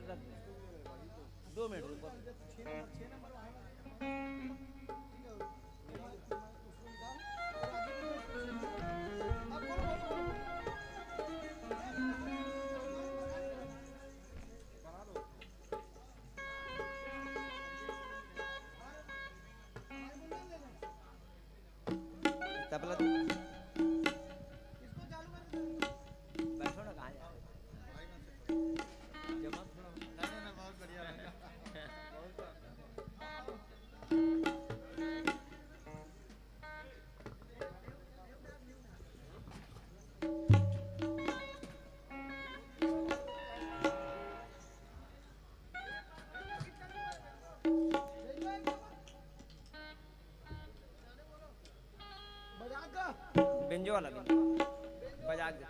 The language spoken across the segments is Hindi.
2 मिनट तबला बैठो ना, कहाँ जा रहे जमा थोड़ा ना बहुत बढ़िया रहेगा। बेंजो वाला बेंजो बजा दे।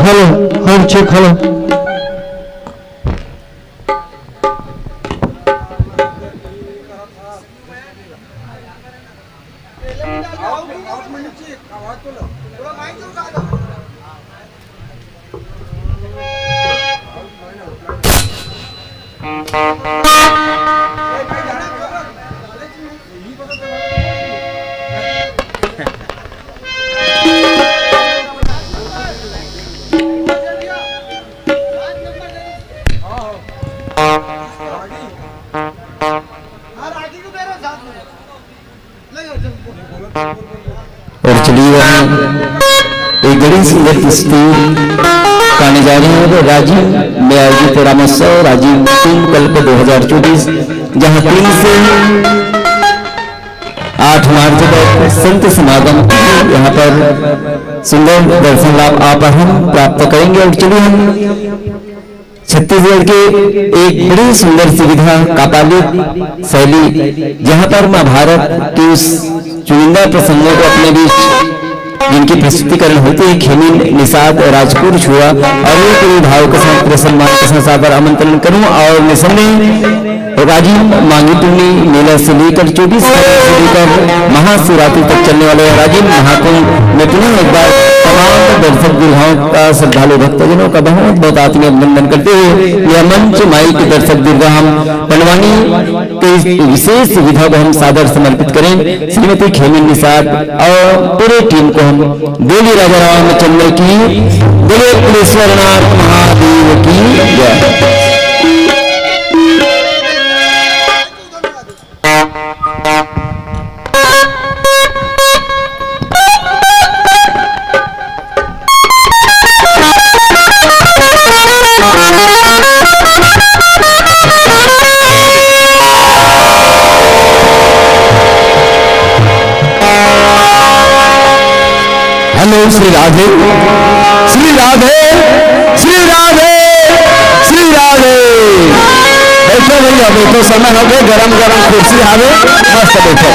हेलो चेक हेलो और चलिए एक बड़ी सुंदर प्रस्तुति गाने जा रहे हैं राजीव में आयोजित रामोत्सव राजीव कुंभ कल्प 2024, जहां 3 से 8 मार्च तक संत समागम यहाँ पर सुंदर दर्शन लाभ आप हम प्राप्त करेंगे। और चलिए हम छत्तीसगढ़ के एक बड़ी सुंदर सुविधा कापालिक शैली, जहां पर महाभारत की उस चुनिंदा प्रसंगों को अपने बीच जिनकी प्रस्तुतिकरण होती है खेमीन निषाद राजपुर छुआ और ये पूरी भाव के साथ प्रसन्न के साथ सादर आमंत्रण करूं। और निसंदेह राजीव मांगी टूनी मेला से लेकर 24 से लेकर महाशिवरात्रि तक चलने वाले राजीव महाकुंभ में पुनः एक बार तमाम दर्शक दीर्घाओं का श्रद्धालु भक्तजनों का बहुत बहुत आत्मीय अभिनंदन करते हुए यह मंच माई के दर्शक दीर्घा हम पनवानी के विशेष सुविधा को हम सादर समर्पित करें श्रीमती खेमीन निषाद और पूरे टीम को हम बोली राजा रामचंद्र की बोले कुलेश्वरनाथ महादेव की जय। श्री राधे श्री राधे श्री राधे श्री राधे। बैठो भैया बैठो, समय हो गए, गरम गरम कुर्सी आवे, मस्त बैठो।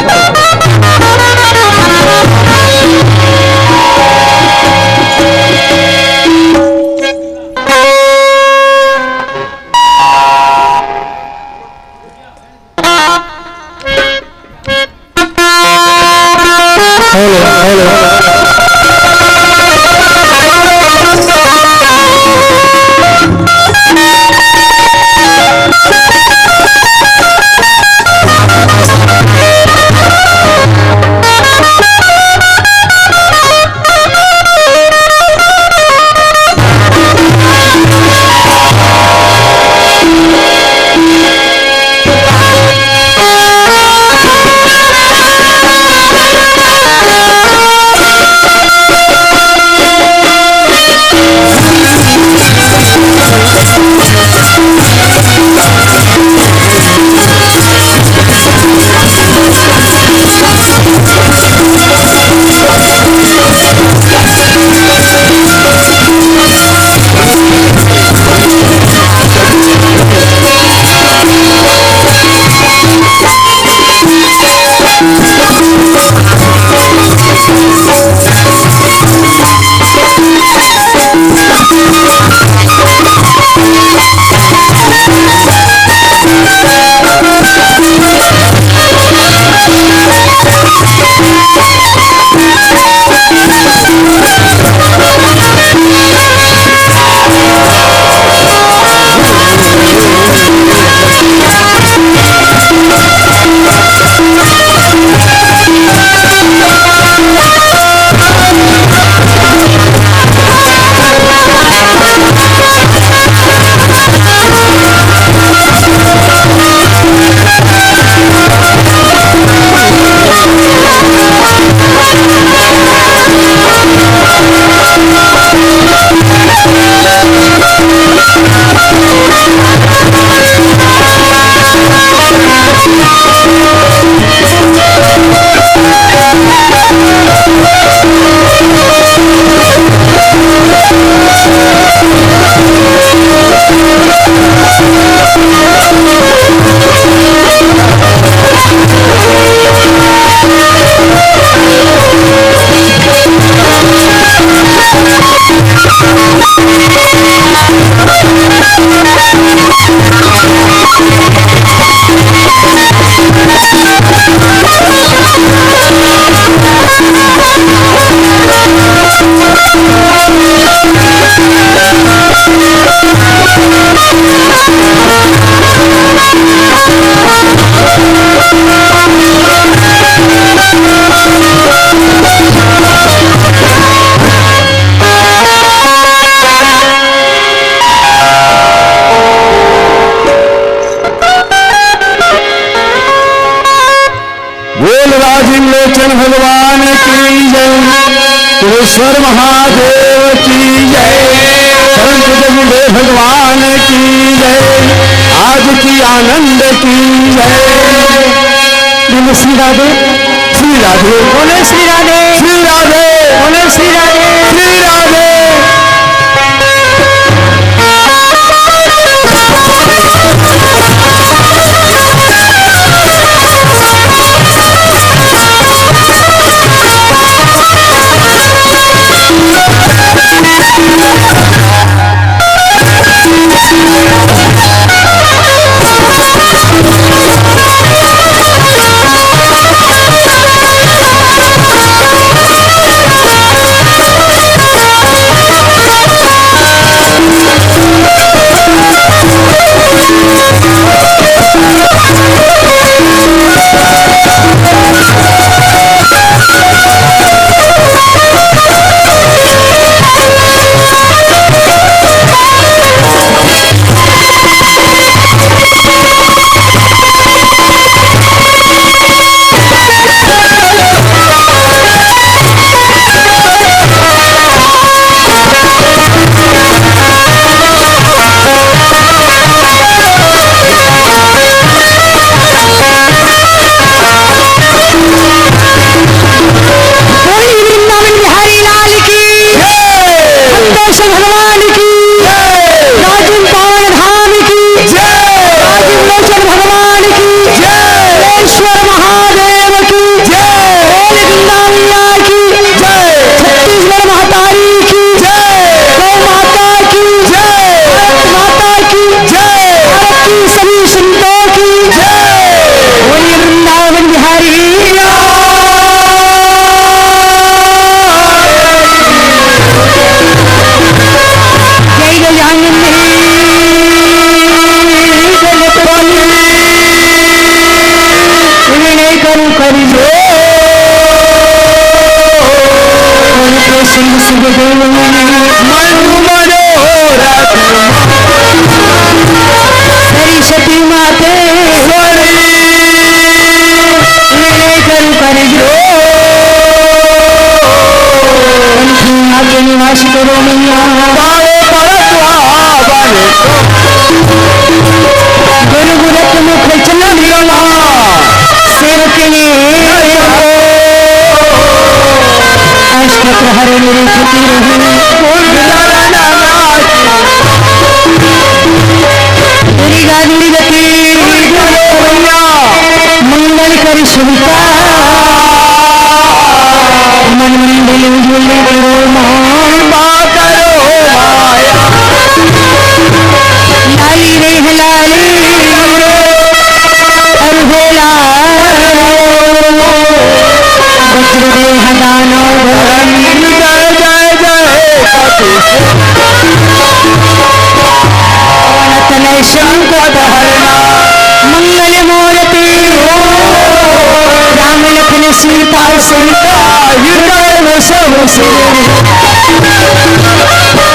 भगवान की जय, कुलेश्वर महादेव की जय, संत जगदेव भगवान की जय, आज की आनंद की जय। बोले श्री राधे, श्री राधे, बोले श्री राधे, श्री राधे, बोले श्री राधे, श्री राधे।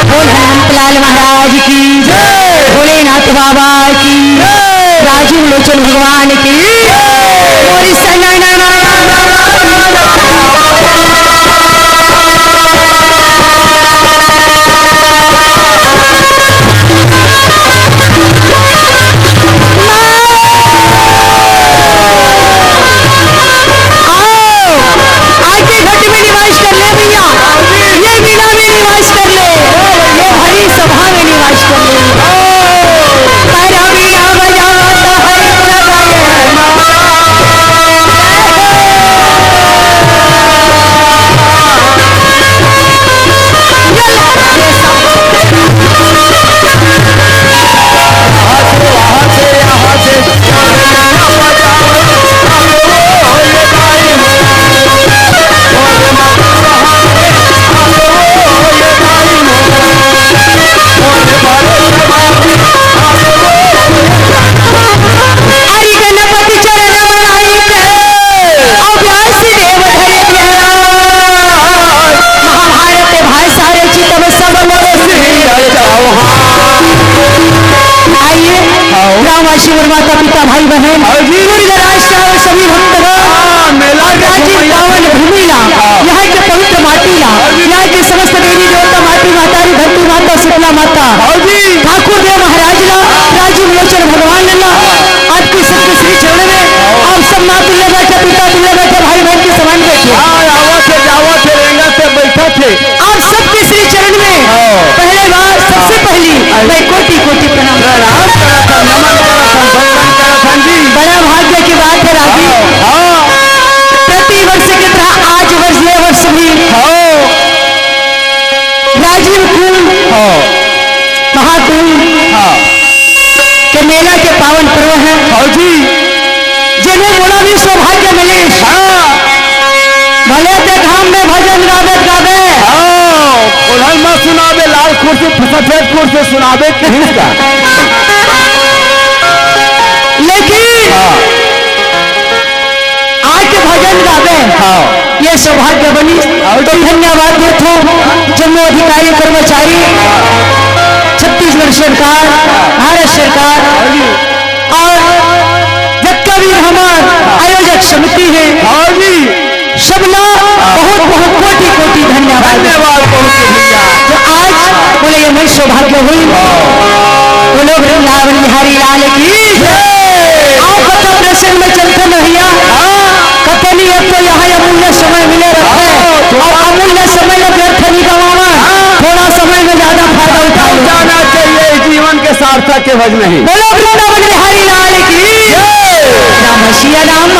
भोलेनाथ महाराज की जय, भोलेनाथ बाबा की जय, राजीव लोचन भगवान की आके घट में निवास कर ले भैया, ये बिना में गुरु माता पिता भाई बहन राष्ट्र और सभी भक्तगण मेला प्राचीन पावन भूमिला यहाँ के पवित्र माटीला यहाँ के समस्त देवी देवता माटी मातारी धरती माता शीतला माता ठाकुर देव महाराज ला राजीव लोचन भगवान ला आपकी सबके श्री चरण में आप सब माँ तुल्य बैठे पिता तुल्य बैठे भाई बहन के समान बैठे बैठा थे आप सबके श्री चरण में पहले बार सबसे पहली मैं कोटि कोटि प्रणाम बड़ा भाग्य की बात है राजी प्रति वर्ष की तरह आज वर्ष ये वर्ष भी राजीव कुंड महाकुंभ के मेला के पावन पर्व है जिन्हें बड़ा भी सौभाग्य मिले भले ते धाम में भजन गावे गावे उन्हें मत सुनावे लाल कुर्सी सफेद कुर्सी सुनावे किसका लेकिन आज के भजन गावे ये सौभाग्य बनी तो धन्यवाद देते जम्मू अधिकारी कर्मचारी छत्तीसगढ़ सरकार भारत सरकार और जितना भी हमारे आयोजक समिति है सबला बहुत बहुत कोटि कोटि धन्यवाद जो आज बोले ये मैं सौभाग्य हुई बोलो वृंदावन बिहारी लाल की आओ कथा प्रसंग में चलते भैया कथा नहीं अब तो यहाँ अमूल्य समय मिले रखे और अमूल्य समय में व्यर्थ नहीं गवाना थोड़ा समय में ज्यादा फायदा उठाओ जाना चाहिए जीवन के सार्थक के भज नहीं बोलो वृंदावन बिहारी लाल की राम सिया राम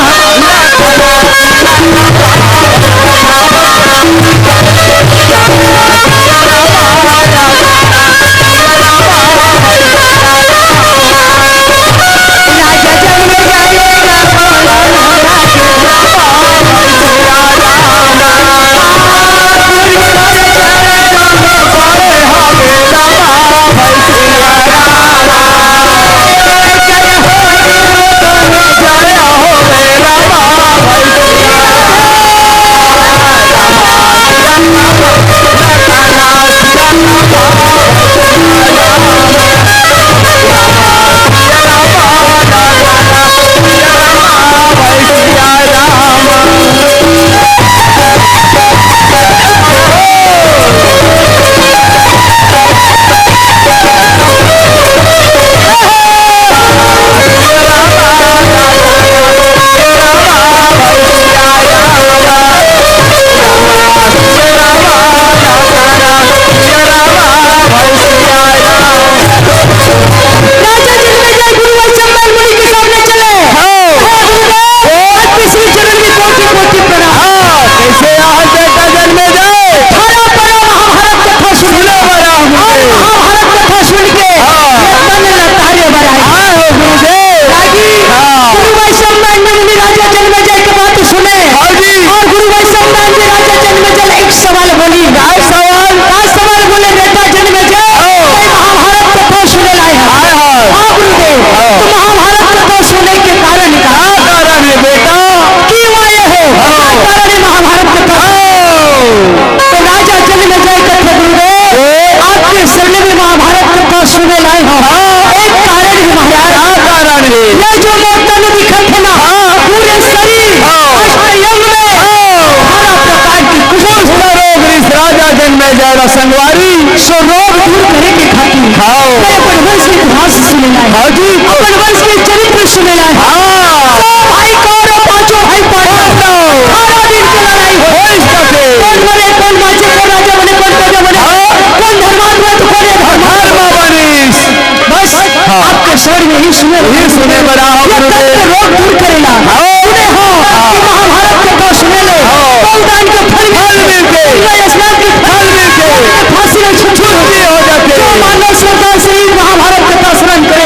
संगवारी सो रोग दूर करे के खातिर अपन वंश के इतिहास सुनेला है अपन वंश के चरित्र सुनेला है भाई कौन पांचों भाई पांचों सारा दिन की लड़ाई कौन बने कौन बाचे कौन राजा बने कौन प्रजा बने कौन धर्मात्मा तो कौन धर्मात्मा बने बस आपके शरीर में ही सुने बड़ा रोग दूर करेला सुने हो महाभारत के तो सुने ले बलिदान के फल मिलते स्नान के फल मिलते फांसी में छुट्टी हो जाते जो मानव श्रद्धा से ही महाभारत कथा श्रवण करे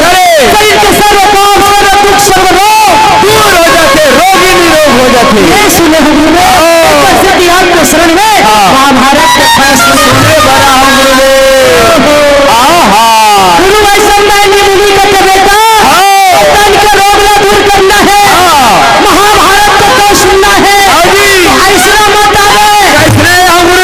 शरीर के सर्व पाप सर्व दुख सर्व रोग दूर हो जाते रोगी निरोग हो जाते ये सुने गुरुदेव उपस्थिति आपके शरण में महाभारत कथा सुने बड़ा गुरुदेव गुरु वैष्णव ने मुनि का बेटा तन के रोग ला दूर करना है महाभारत कथा सुनना है ऐसा मत आवे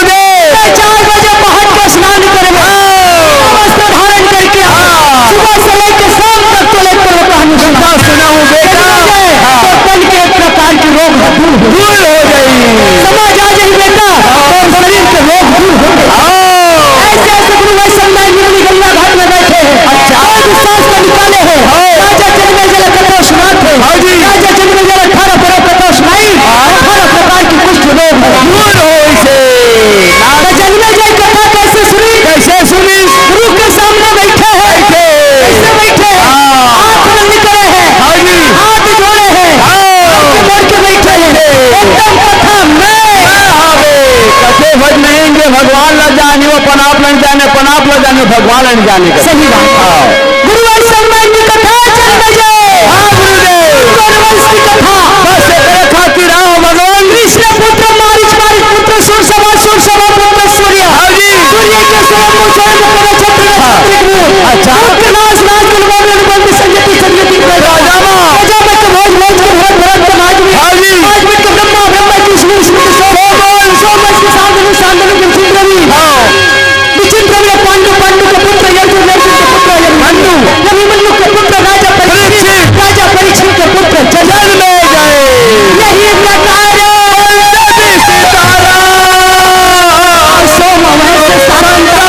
अपन आप लोग जाने, भगवान नहीं जाने का। सही बात। गुरुवर शर्मा की कथा चल बजे। हाँ गुरुदेव, गुरुवंश की कथा बस एक खातिर राम भगवान कृष्ण पुत्र मारिच पुत्र सूरसभा पुत्र सूर्य। हाँ जी, सूर्य के स्वयं को छोड़ कर छत्र अच्छा नाश नाश गुलवान बंद संगति संगति राजा राजा में भोज भोज के भोज भरत समाज में हाँ जी, आज में ब्रह्मा ब्रह्मा विष्णु विष्णु सोमस के साधनु साधनु के चित्रवी विचित्र में पांडु पांडु के पुत्र यज्ञ के पुत्र अभिमन्यु अभिमन्यु के पुत्र राजा परीक्षित के पुत्र जल में गए। यही प्रकार अरे महाबली राजन तब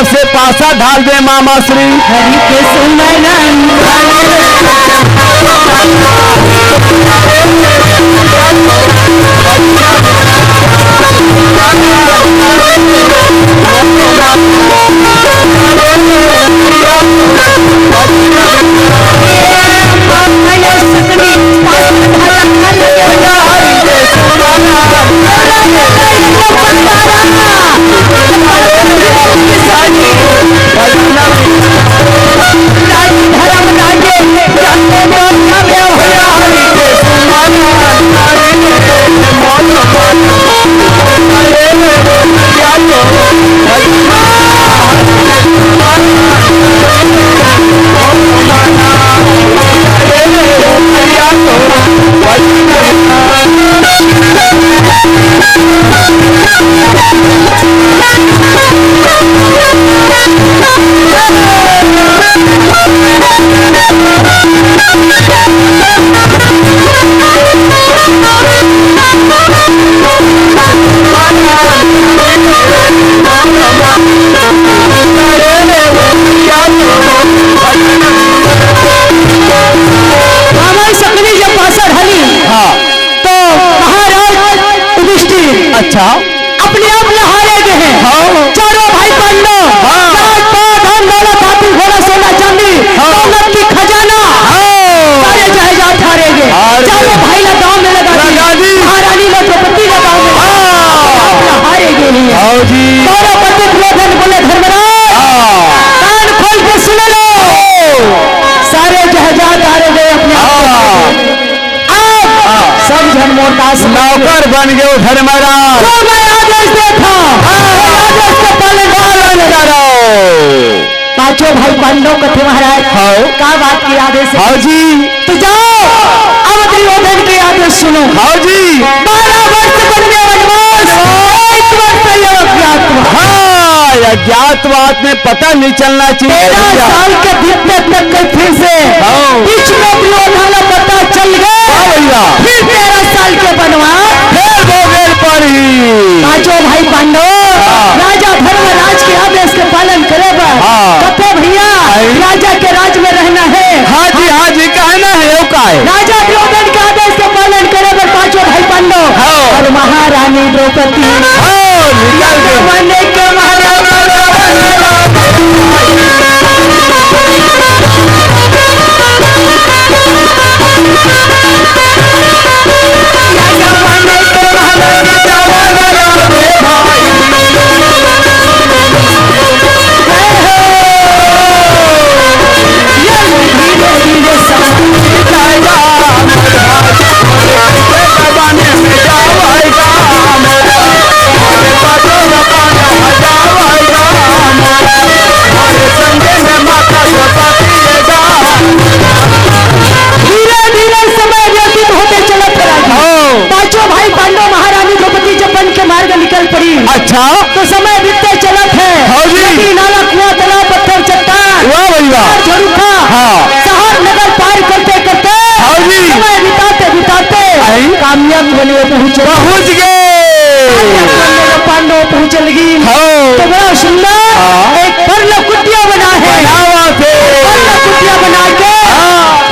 हसीन पासा ढाल दे मामा श्री हरि के सुमरन अच्छा अपने आप हारे गए हैं। हाँ। चारों भाई पांडव धन दौलत हाथी घोड़ा सोना चांदी दौलत की खजाना सारे जहाजात हारे गए। चारों भाई ने गांव में लगा दी, महारानी ने द्रौपदी ने गांव में हारे गए। चारों पति दुर्योधन बोले धर्मराज कान खोल के सुन लो, सारे जहाजात हारे गए अपने सब धर्मोदास नौकर बन गए धर्मराज। तो मैं आदेश देखा आदेश का पालन करो। पांचों भाई पांडव कथे महाराज का बात की आदेश है। हाँ जी तो जाओ अब दुर्योधन के आदेश सुनो। हाँ जी 12 वर्ष बनने वनवास 1 वर्ष अज्ञातवास। अज्ञातवास में पता नहीं चलना चाहिए। 13 साल के बीतने तक फिर से बीच में दुर्योधन पता चल गया भैया। फिर 13 साल के बनवास पांचों भाई पांडव राजा धर्मराज के आदेश के पालन करे कथे भैया राजा के राज में रहना है। हाँ जी कहना है। राजा दुर्योधन के आदेश के पालन करे द्रौपदी निकल गए। मन के अच्छा तो समय बीतते चलत है। हाँ जी। नदी, नाला, कुआं, तालाब, पत्थर, चट्टान, वाह भैया। झरूखा, हाँ। शहर नगर पार करते करते हाँ जी। समय बिताते बिताते कामयाब बने पहुंचे पांडव पहुंचे लगी। तो बड़ा सुंदर एक पर्ल कुटिया बना है। पर्ल कुटिया बना के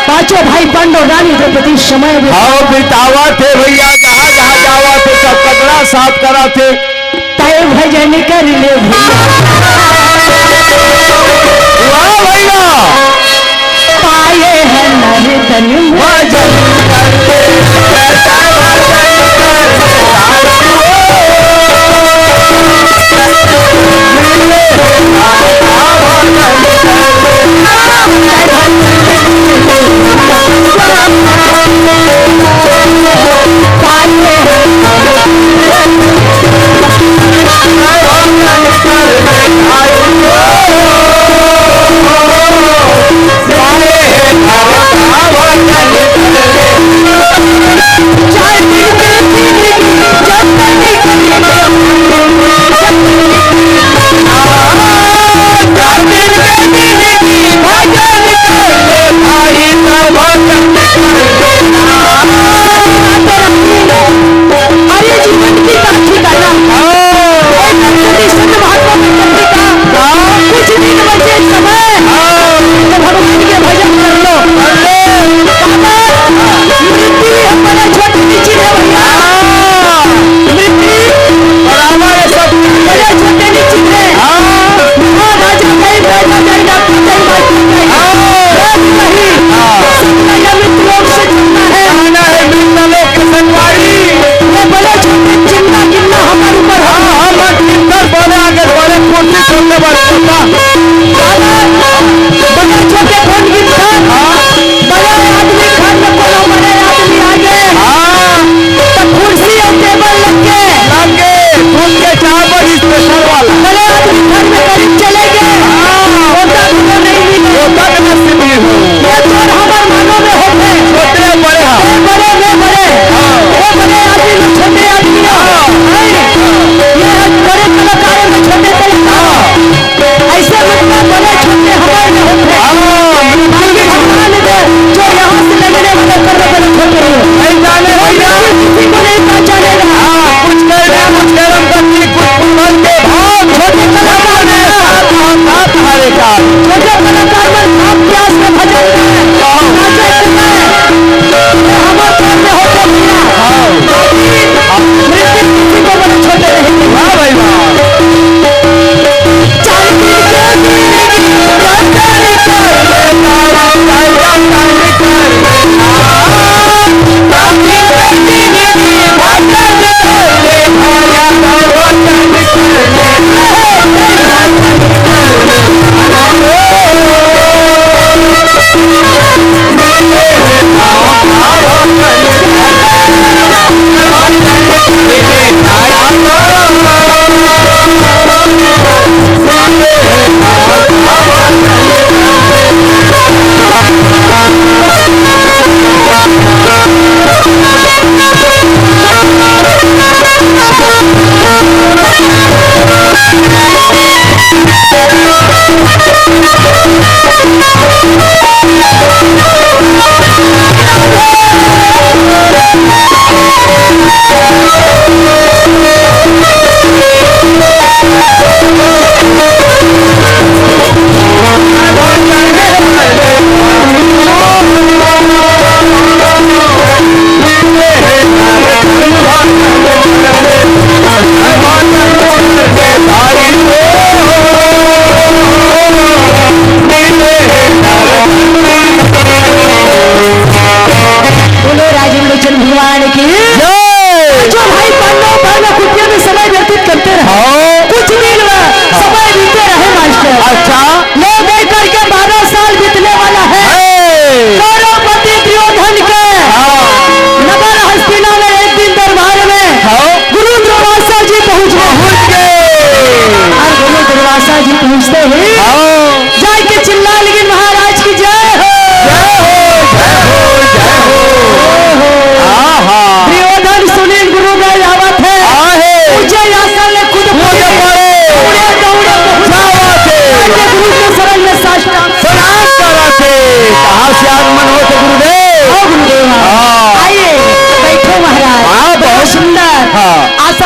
पांचों भाई पांडव रानी द्रौपदी समय बितावा थे भैया, जहाँ जहाँ जावा थे सब कचरा साफ करा थे। तय भजन कर ले वाह भैया। पाए हैं नर तन भजन करते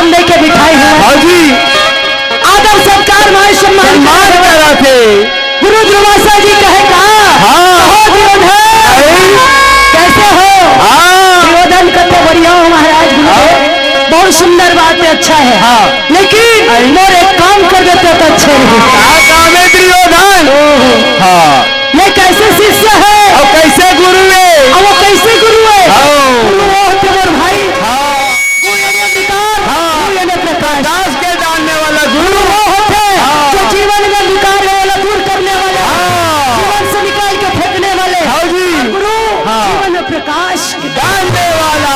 आसन दे के बिठाए हुए हाँ जी आदर सत्कार मान सम्मान करा थे गुरु दुर्वासा जी कहे कहा हाँ दुर्योधन कैसे हो दुर्योधन कहते बढ़िया हो महाराज बहुत सुंदर बात है अच्छा है हाँ लेकिन मोर एक काम कर देते तो अच्छे क्या काम है दुर्योधन हाँ ये कैसे शिष्य है और कैसे गुरु है और वो कैसे गुरु है हाँ। गुरु वो होते मोर भाई हाँ गुरु यानी अंधकार हाँ। गुरु यानी प्रकाश दास के जानने वाला गुरु गुरु वो होते हाँ। जो जीवन में अंधकार है वाला दूर करने वाले हाँ। जीवन से निकाल के फेंकने वाले हाँ जी गुरु हाँ। जीवन में प्रकाश के जानने वाला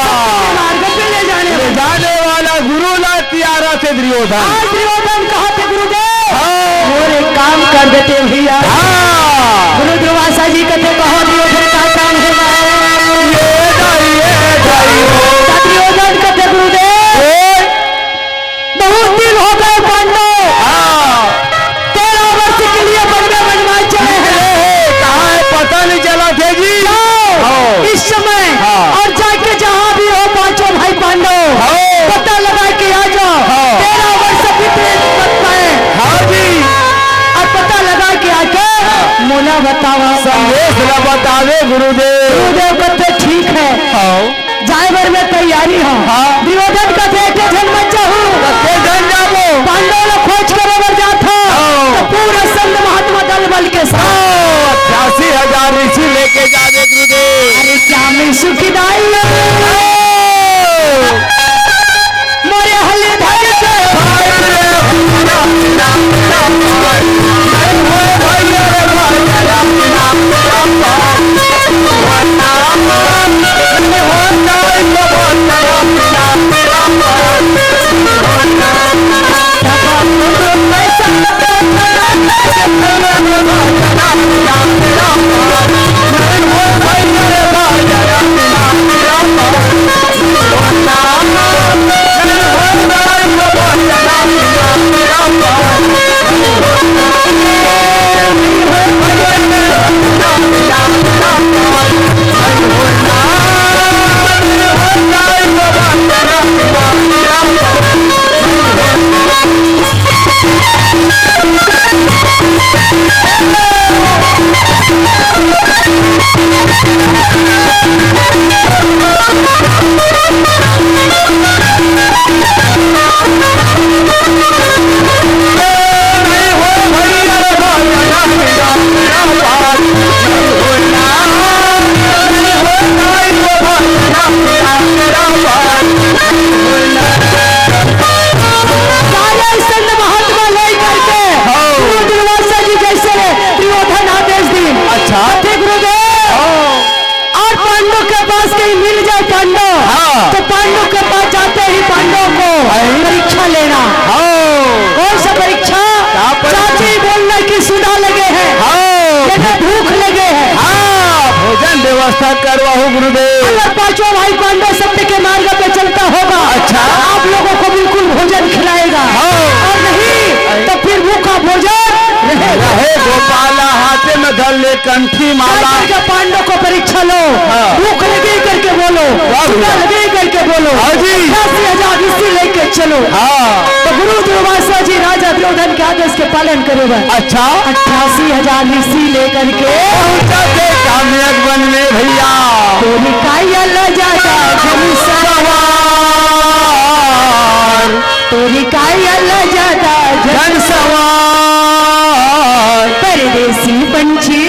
मार्ग पे ले जाने वाले जाने वाला गुरु ला तियारा थे दुर्योधन आज दुर्योधन कहा थे गुरुदेव हाँ। और एक काम कर देते भैया हाँ। गुरु दुर्वासा जी कहते कहो दुर्योधन का काम होगा दुर्योधन कहते गुरुदेव बहुत दिन हो गए पांडव 13 वर्ष के लिए वन में वनवास चले हैं कहाँ है पता नहीं चला थे जी हाँ। इस समय हाँ। और जाके जहाँ भी हो पांचों भाई पांडव हाँ। पता लगा के आ जाओ हाँ। 13 वर्ष बीते मत पाए हाँ जी और पता लगा के आके मोला बतावा संदेश न बतावे गुरुदेव गुरुदेव कहते ठीक है हाँ। जाए भर में तैयारी हो हाँ। दुर्योधन कहते एक जन मत जाऊँ के जन जाबो पांडव लोग खोज कर अगर जाता हाँ। तो पूरा संग महात्मा दल बल के साथ 88,000 ऋषि लेके जावे गुरुदेव अरे क्या मैं सुखीदाई मोरे हले धर व्यवस्था करवाओ गुरुदेव। अगर पांचों भाई पांडव सत्य के मार्ग पे चलता होगा, अच्छा, आप लोगों को बिल्कुल भोजन खिलाएगा, और नहीं तो फिर भूखा भोजन रहे। गोपाला हाथे में धर ले कंठी माला। पांडव को परीक्षा लो, भूख लगे करके बोलो, लगे करके बोलो, 88,000 ऋषि लेके चलो। तो गुरु दुर्वासा जी राजा दुर्योधन के आदेश के पालन करेगा। अच्छा, 88,000 ऋषि लेकर के कामयाब बन में भैया तोरी काया ल जाता जन सवार, तोरी काया ल जाता जन सवार, परदेसी पंछी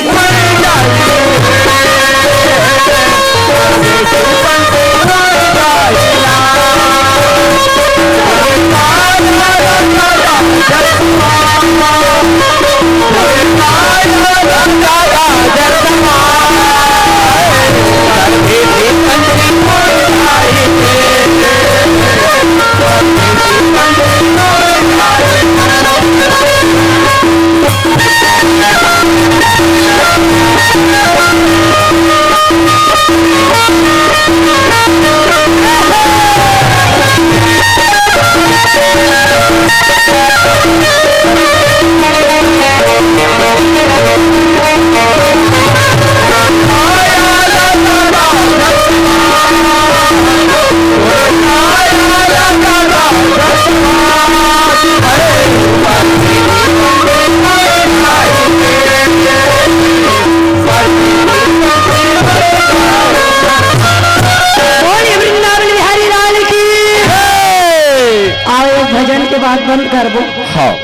बात बंद कर वो। हाँ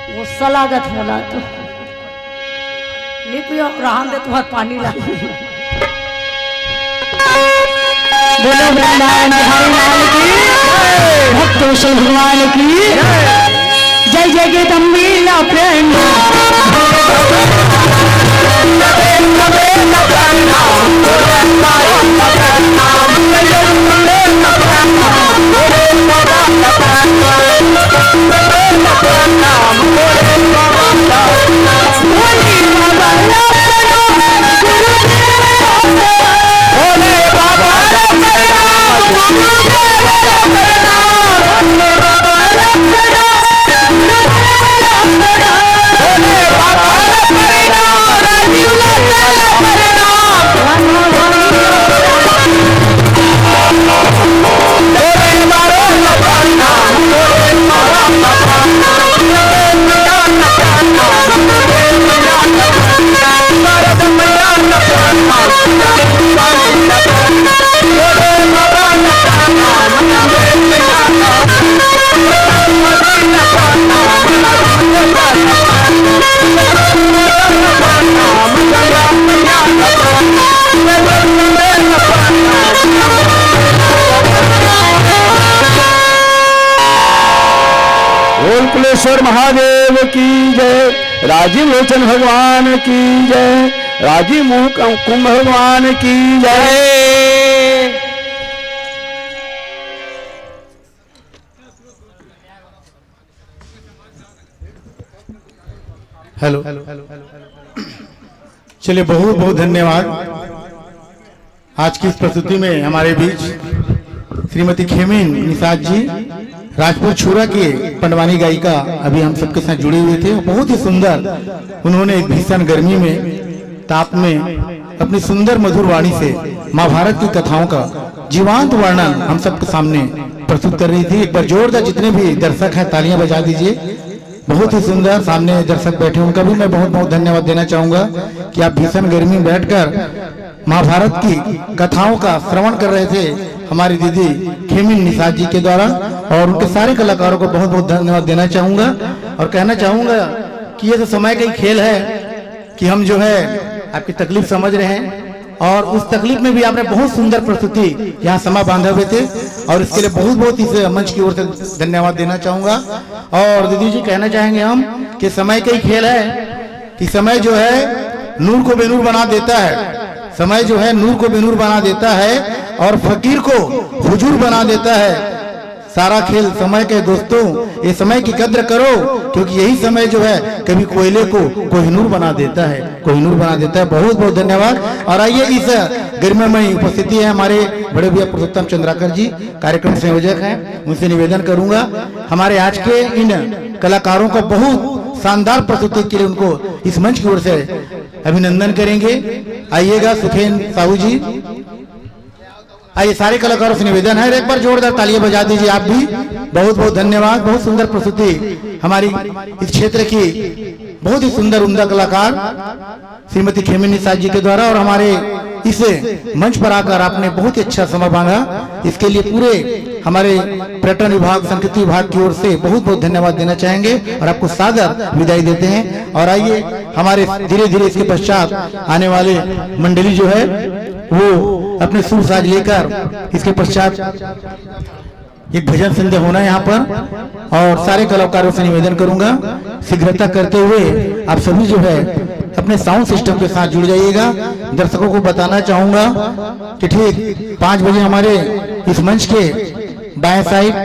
वो सलागत होला तो नहीं पियो रहा दे तुम्हारा पानी ला। बोलो वृंदावन बिहारी लाल की, भक्त वत्सल भगवान की जय जय जगदम्बिका प्रेम। कुलेश्वर महादेव की जय, राजीव लोचन भगवान की जय, राजीव मुख कुंभ भगवान की जय। हेलो, चलिए बहुत बहुत धन्यवाद। आज की इस प्रस्तुति में हमारे बीच श्रीमती खेमिन निषाद जी राजपुर छुरा के पंडवानी गायिका अभी हम सबके साथ जुड़े हुए थे। बहुत ही सुंदर उन्होंने भीषण गर्मी में ताप में अपनी सुंदर मधुर वाणी से महाभारत की कथाओं का जीवांत वर्णन हम सबके सामने प्रस्तुत कर रही थी। एक बार जोरदार जितने भी दर्शक हैं तालियां बजा दीजिए। बहुत ही सुंदर सामने दर्शक बैठे उनका भी मैं बहुत बहुत धन्यवाद देना चाहूंगा कि आप भीषण गर्मी में बैठकर महाभारत की कथाओं का श्रवण कर रहे थे हमारी दीदी खेमिन निषाद जी के द्वारा, और उनके सारे कलाकारों को बहुत बहुत धन्यवाद देना चाहूंगा। और कहना चाहूंगा कि ये तो समय का ही खेल है कि हम जो है आपकी तकलीफ समझ रहे हैं, और उस तकलीफ में भी आपने बहुत सुंदर प्रस्तुति यहाँ समा बांधे हुए थे, और इसके लिए बहुत बहुत इस मंच की ओर से धन्यवाद देना चाहूंगा। और दीदी जी कहना चाहेंगे हम कि समय का ही खेल है कि समय जो है नूर को बेनूर बना देता है, समय जो है नूर को बेनूर बना देता है और फकीर को हुजूर बना देता है। सारा खेल समय के दोस्तों, ये समय की कद्र करो, क्योंकि यही समय जो है कभी कोयले को कोहिनूर बना देता है, कोहिनूर बना देता है। बहुत बहुत धन्यवाद। और आइए इस गरिमामयी उपस्थिति है हमारे बड़े भैया पुरुषोत्तम चंद्राकर जी, कार्यक्रम संयोजक हैं, उनसे निवेदन करूंगा हमारे आज के इन कलाकारों को बहुत शानदार प्रस्तुति के लिए उनको इस मंच की ओर से अभिनंदन करेंगे। आइएगा सुखेन साहू जी, आइए सारे कलाकारों से निवेदन है, एक बार जोरदार तालियां बजा दीजिए आप भी। बहुत बहुत धन्यवाद। बहुत सुंदर प्रस्तुति हमारी इस क्षेत्र की बहुत ही सुंदर उम्दा कलाकार श्रीमती खेमिन निषाद जी के द्वारा, और हमारे इस मंच पर आकर आपने बहुत ही अच्छा समय बांधा, इसके लिए पूरे हमारे पर्यटन विभाग संस्कृति विभाग की ओर से बहुत बहुत धन्यवाद देना चाहेंगे और आपको सादर विदाई देते हैं। और आइए हमारे धीरे धीरे इसके पश्चात आने वाले मंडली जो है वो अपने सुर साज लेकर इसके पश्चात एक भजन संध्या होना है यहाँ पर, और सारे कलाकारों से निवेदन करूंगा शीघ्रता करते हुए आप सभी जो है अपने साउंड सिस्टम के साथ जुड़ जाइएगा। दर्शकों को बताना चाहूंगा कि ठीक 5 बजे हमारे इस मंच के बाएं साइड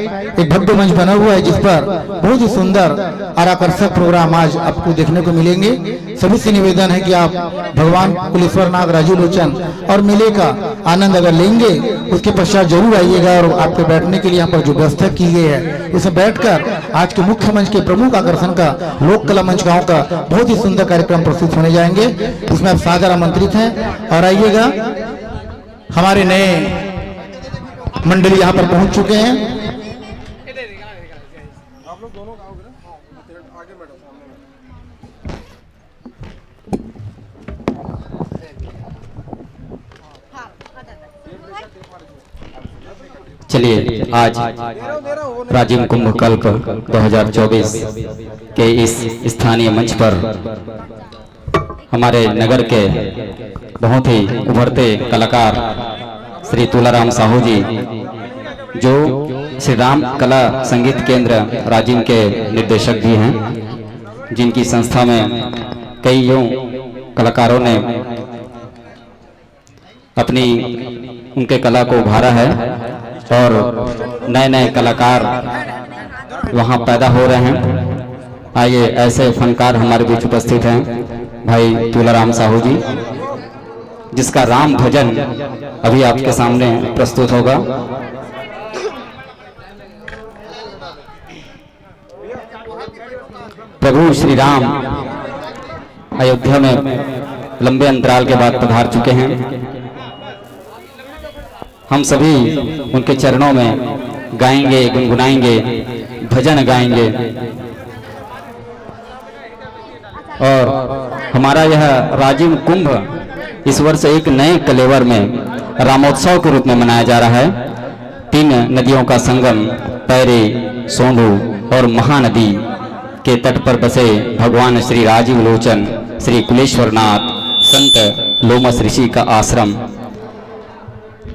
एक भव्य मंच बना हुआ है, जिस पर बहुत ही सुंदर और आकर्षक प्रोग्राम आज आपको देखने को मिलेंगे। सभी से निवेदन है कि आप भगवान कुलेश्वर नाग राजीव लोचन और मेले का आनंद अगर लेंगे उसके पश्चात जरूर आइएगा, और आपके बैठने के लिए यहाँ पर जो व्यवस्था की गई है उसमें बैठकर आज के मुख्य मंच के प्रमुख आकर्षण का लोक कला मंच गाँव का बहुत ही सुंदर कार्यक्रम प्रस्तुत होने जाएंगे, उसमें आप सादर आमंत्रित हैं। और आइएगा हमारे नए मंडली यहाँ पर पहुंच चुके हैं। चलिए आज राजिम कुंभ कल्प 2024 के इस स्थानीय मंच पर हमारे नगर के बहुत ही उभरते कलाकार श्री तुलाराम साहू जी, जो श्री राम कला संगीत केंद्र राजिम के निर्देशक भी हैं, जिनकी संस्था में कईयों कलाकारों ने अपनी उनके कला को उभारा है और नए नए कलाकार वहां पैदा हो रहे हैं। आइए, ऐसे फनकार हमारे बीच उपस्थित हैं भाई तुलाराम साहू जी, जिसका राम भजन अभी आपके सामने प्रस्तुत होगा। प्रभु श्री राम अयोध्या में लंबे अंतराल के बाद पधार चुके हैं। हम सभी उनके चरणों में गाएंगे, गुनगुनाएंगे, भजन गाएंगे और हमारा यह राजिम कुंभ इस वर्ष एक नए कलेवर में रामोत्सव के रूप में मनाया जा रहा है। 3 नदियों का संगम पैरी, सोंढू और महानदी के तट पर बसे भगवान श्री राजीव लोचन श्री कुलेश्वरनाथ संत लोमस ऋषि का आश्रम,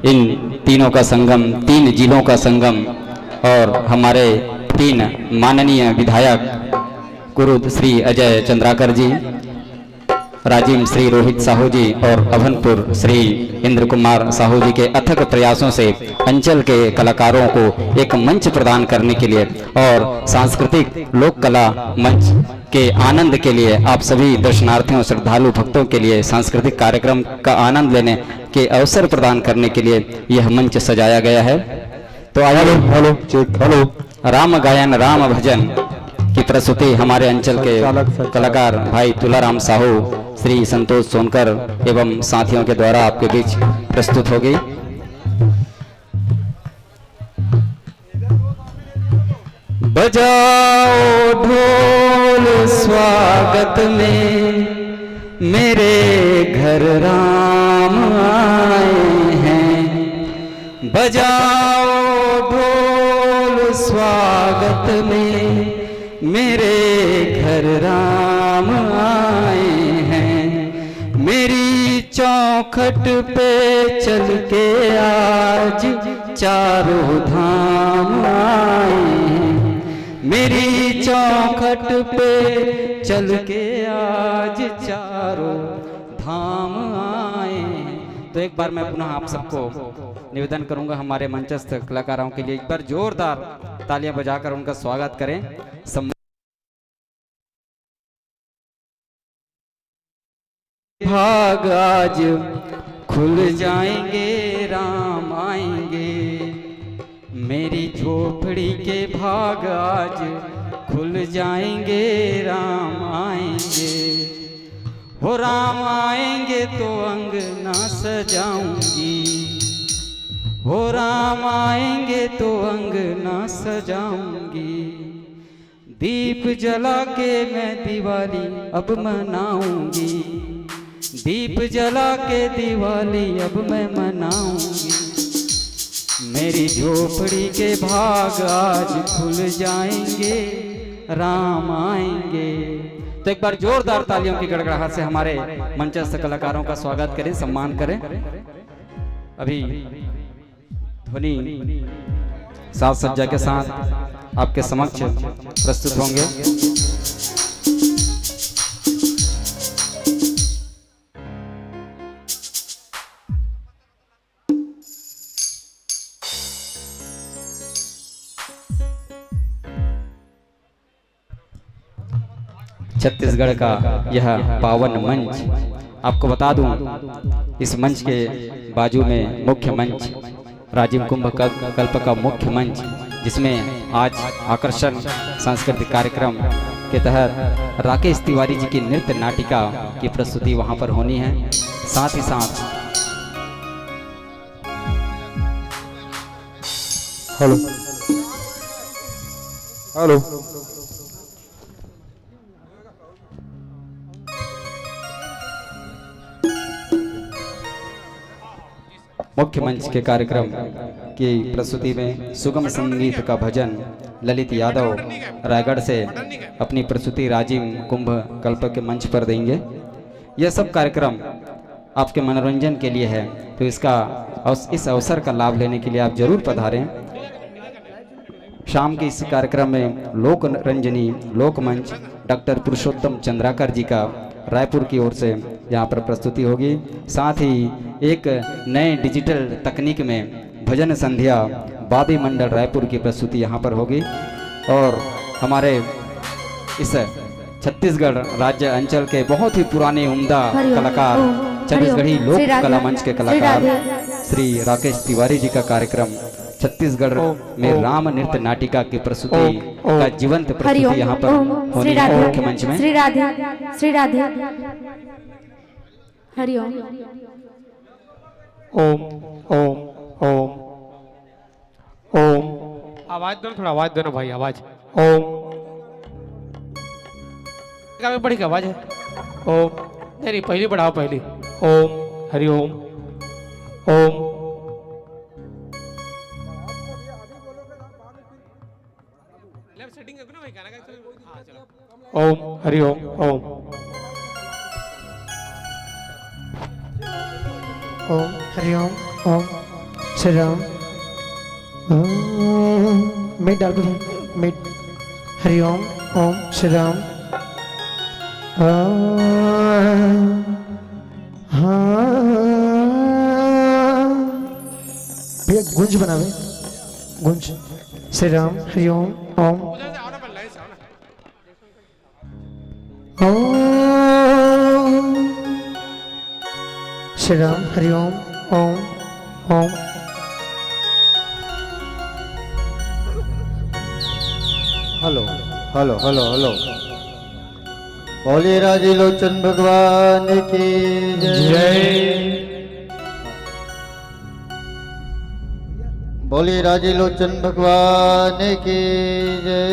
इन तीनों का संगम, 3 जिलों का संगम और हमारे 3 माननीय विधायक गुरु श्री अजय चंद्राकर जी, राजिम श्री रोहित साहू जी और अभनपुर श्री इंद्र कुमार साहू जी के अथक प्रयासों से अंचल के कलाकारों को एक मंच प्रदान करने के लिए और सांस्कृतिक लोक कला मंच के आनंद के लिए, आप सभी दर्शनार्थियों, श्रद्धालु भक्तों के लिए सांस्कृतिक कार्यक्रम का आनंद लेने के अवसर प्रदान करने के लिए यह मंच सजाया गया है। तो आइए, हेलो राम गायन राम भजन की प्रस्तुति हमारे अंचल के कलाकार भाई तुलाराम साहू, श्री संतोष सोनकर एवं साथियों के द्वारा आपके बीच प्रस्तुत होगी। बजाओ ढोल स्वागत में, मेरे घर राम आए हैं। बजाओ ढोल स्वागत में, मेरे घर राम आए हैं। मेरी चौखट पे चल के आज चारों धाम आए हैं। मेरी चौखट पे चल के आज चारों धाम आए हैं। तो एक बार मैं पुनः आप सबको निवेदन करूंगा, हमारे मंचस्थ कलाकारों के लिए एक बार जोरदार तालियां बजाकर उनका स्वागत करें। भाग आज खुल जाएंगे, राम आएंगे। मेरी झोपड़ी के भाग आज खुल जाएंगे, राम आएंगे। हो राम आएंगे तो अंगना सजाऊंगी, हो राम आएंगे तो अंगना सजाऊंगी। दीप जला के मैं दिवाली अब मनाऊंगी, दीप जला के दिवाली अब मैं मनाऊंगी। मेरी झोपड़ी के भाग आज खुल जाएंगे, राम आएंगे। तो एक बार जोरदार तालियों की गड़गड़ाहट से हमारे मंचस्थ कलाकारों का स्वागत करें, सम्मान करें। अभी ध्वनि साज सज्जा के साथ आपके समक्ष प्रस्तुत होंगे। छत्तीसगढ़ का यह पावन मंच, आपको बता दूं, इस मंच के बाजू में मुख्य मंच राजिम कुंभ कल्प का मुख्य मंच, जिसमें आज आकर्षण सांस्कृतिक कार्यक्रम के तहत राकेश तिवारी जी की नृत्य नाटिका की प्रस्तुति वहां पर होनी है। साथ ही साथ हेलो हेलो मुख्य मंच के कार्यक्रम की प्रस्तुति में सुगम संगीत का भजन ललित यादव रायगढ़ से अपनी प्रस्तुति राजीव कुंभ कल्प के मंच पर देंगे। यह सब कार्यक्रम आपके मनोरंजन के लिए है, तो इस अवसर का लाभ लेने के लिए आप जरूर पधारें। शाम के इस कार्यक्रम में लोक रंजनी लोक मंच डॉक्टर पुरुषोत्तम चंद्राकर जी का रायपुर की ओर से यहाँ पर प्रस्तुति होगी। साथ ही एक नए डिजिटल तकनीक में भजन संध्या बाबी मंडल रायपुर की प्रस्तुति यहाँ पर होगी। और हमारे इस छत्तीसगढ़ राज्य अंचल के बहुत ही पुराने उम्दा कलाकार छत्तीसगढ़ी लोक कला मंच के कलाकार श्री राकेश तिवारी जी का कार्यक्रम छत्तीसगढ़ में राम नृत्य नाटिका की प्रस्तुति का जीवंत प्रस्तुति यहाँ पर होनी है मुख्य मंच में। श्री राधे हरिओम। ओम ओम ओम ओम। आवाज दो, थोड़ा आवाज दो ना भाई, आवाज। ओम में बड़ी आवाज है। ओम नहीं पहली बढ़ाओ, पहली। ओम हरिओम ओम। ओम हरिओम ओम ओम हरिओम ओम श्री राम। मिट डाल दो, मिट। हरिओम ओम श्री राम। भैया गुंज बनावे, गुंज। Shri Ram Hariom Om Om. Shri Ram Hariom Om Om. Hello hello hello hello. बोले राजे लोचन भगवान की जय। बोले राजे लोचन भगवान की जय।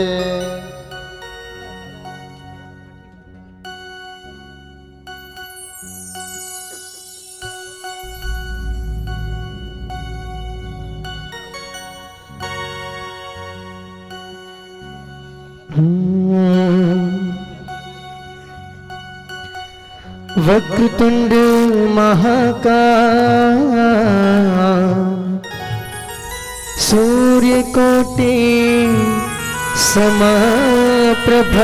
वक्रतुंड महाकाय सूर्यकोटि समप्रभ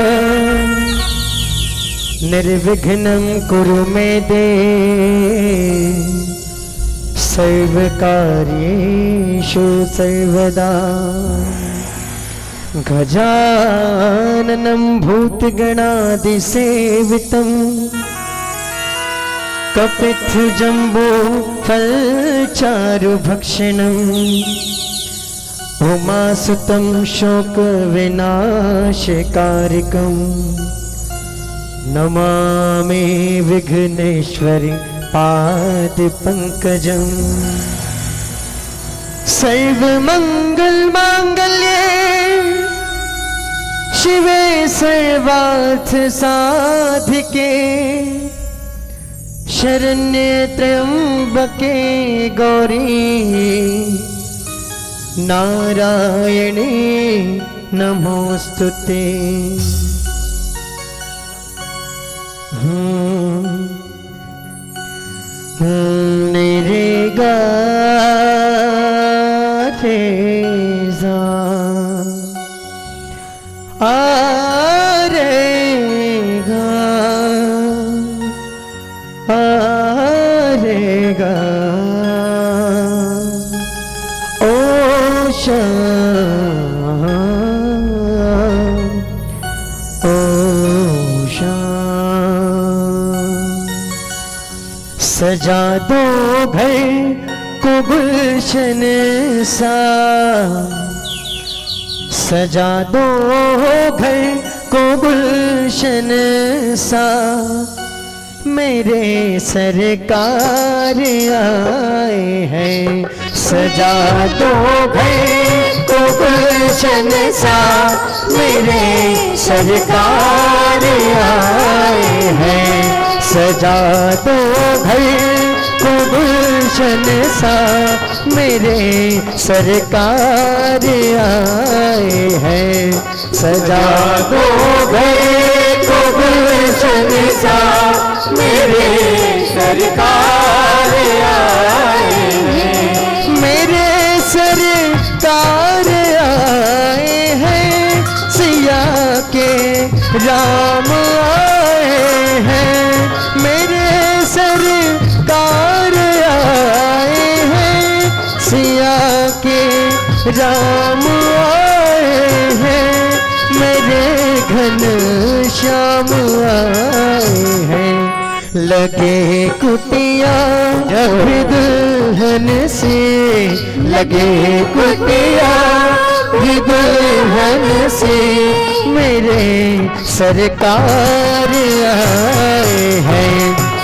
निर्विघ्नं कुरु मे देव सर्वकार्येषु सर्वदा। गजाननं भूतगणादिसेवितं कपित्थजम्बो फलचारुभक्षणम् उमासुतं शोकविनाशकारकम् नमामि विघ्नेश्वरि पादपङ्कजम्। सर्वमङ्गलमाङ्गल्ये शिवे सर्वार्थ साधिके शरण्ये त्र्यंबके गौरी नारायणे नमोस्तुते। रे गा रे जा आ रे गा आ रे गा ओ शाम ओ शाम। सजा दो घर को गुलशन सा, सजा दो घर को गुलशन सा। मेरे सरकार आए हैं, सजा दो घर को गुलशन सा। मेरे सरकार आए हैं, सजा दो घर को गुलशन सा मेरे सरकार आए हैं। सजा दो घर को गुलशन सा मेरे सरकार आए हैं। मेरे सरकार आए हैं, सिया के राम आए हैं। मेरे सरकार आए हैं, सिया के राम आए हैं। मेरे घन श्याम आए हैं। लगे कुटिया अभी दुल्हन से, लगे कुटिया भी दुल्हन से मेरे सरकार आए हैं।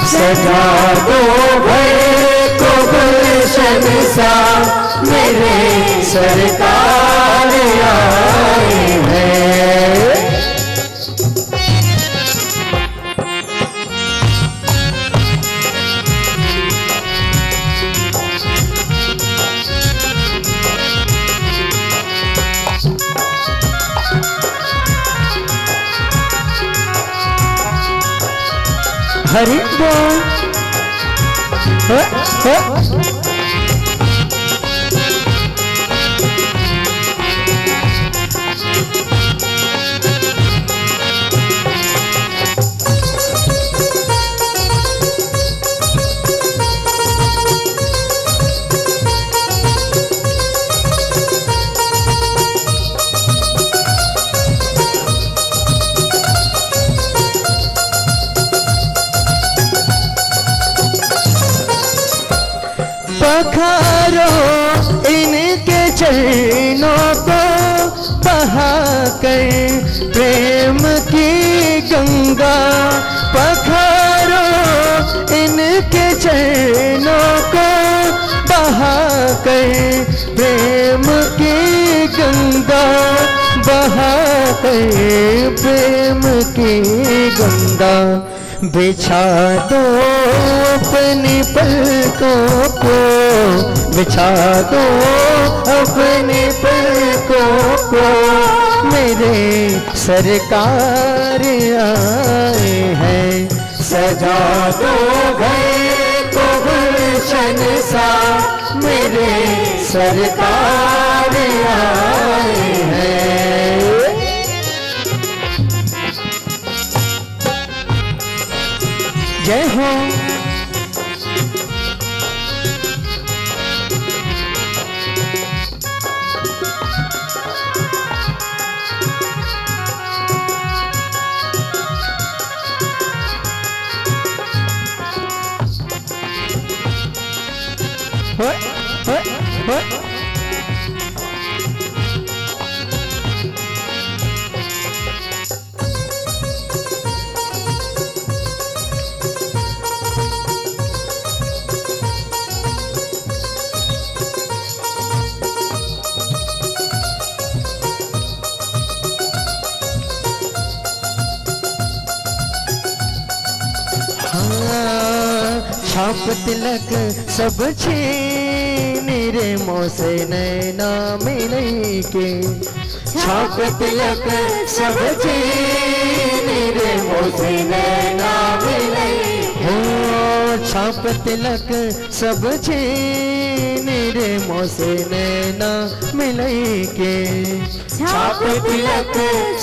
सजा दो घर को गुलशन सा मेरे सरकार आए हैं। हरि बोल। पखारो इनके चरणों को बहाकर प्रेम की गंगा। पखारो इनके चरणों को बहाकर प्रेम की गंगा। बहाकर प्रेम की गंगा। बिछा दो अपनी पलकों को, बिछा दो अपनी पलकों को मेरे सरकार आए हैं। सजा दो घर को गुलशन सा मेरे सरकार आए हैं। जय हो। छाप तिलक सब छीन रे मोसे नैना मिले के। छाप तिलक सब छीन रे मोसे नैना मिले। हो छाप तिलक सब छीन रे मोसे नैना मिले के। छाप तिलक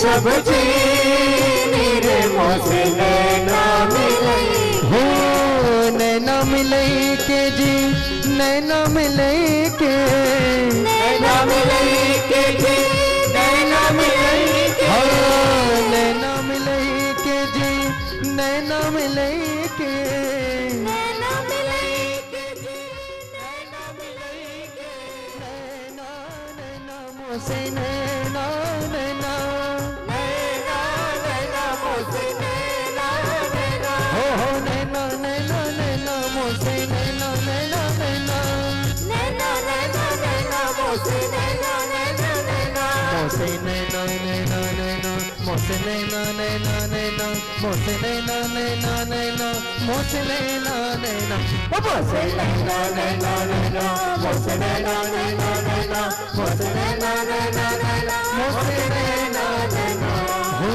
सब छीन रे मोसे नैना मिले। हो नैना मिले के जी, नैना मिले के, नैना मिले के जी, नैना मिले के। हाँ नैना मिले के जी, नैना मिले के, नैना मिले के जी, नैना मिले के। नैना नैना मोसे नैना, नैना नैना नैना मोसे नैना, नैना हो नैना नैना नैना मोसे नैना, नैना नैना नैना नैना नैना मोसे नैना, नैना नैना मोसे नैना, नैना नैना मोसे नैना नैना नैना मोसे नैना नैना नैना मोसे नैना नैना मोसे नैना नैना नैना मोसे नैना नैना नैना मोसे नैना नैना नैना मोसे नैना नैना हो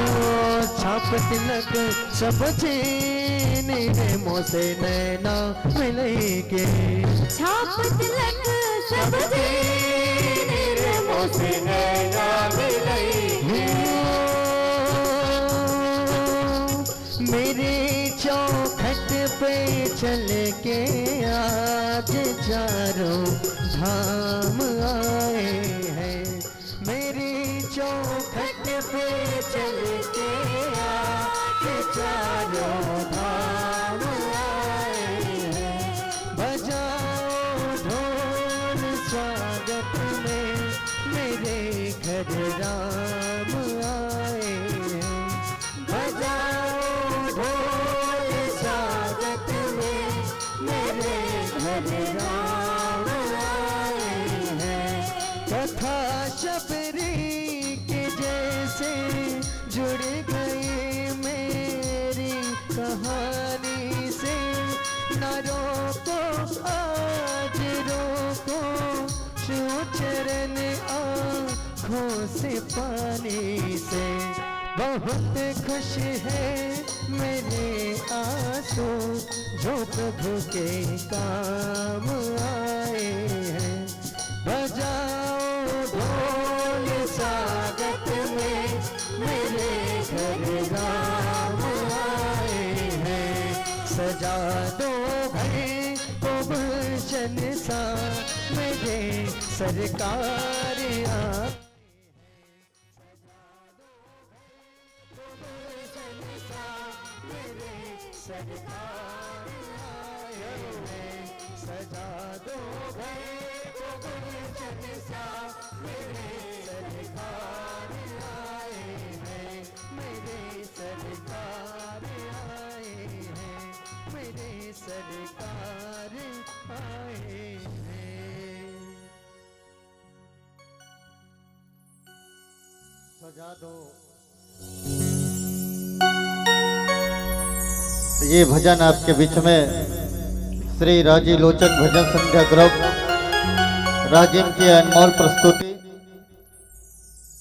छाप तिलक सब चीनी है मोसे नैना मिलेंगे छाप तिलक सब चीनी रे मोसे नैना मिलेंगे मेरे चौखट पे चल के आज चारों धाम आए हैं मेरी चौखट पे चल के आज चारों धाम आए हैं बजाओ ढोल स्वागत में मेरे घर राम आए हैं बजाओ ढोल स्वागत में मेरे घर राम आए हैं कथा शबरी के जैसे जुड़ गई मेरी कहानी से न रोको आज रोको छू चरण आँखों से पानी से बहुत खुश है मेरे आंसू जो प्रभु के काम आए हैं बजाओ ढोल स्वागत में मेरे घर राम आए हैं सजा दो घर को गुलशन सा मेरे सरकार आ सरकार आए हैं सजा दो घर को गुलशन सा मेरे सरकार आए हैं मेरे सरकार आए हैं मेरे सरकार आए हैं सजा दो ये भजन आपके बीच में श्री राजी लोचन भजन संध्या ग्रुप राजिम की अनमोल प्रस्तुति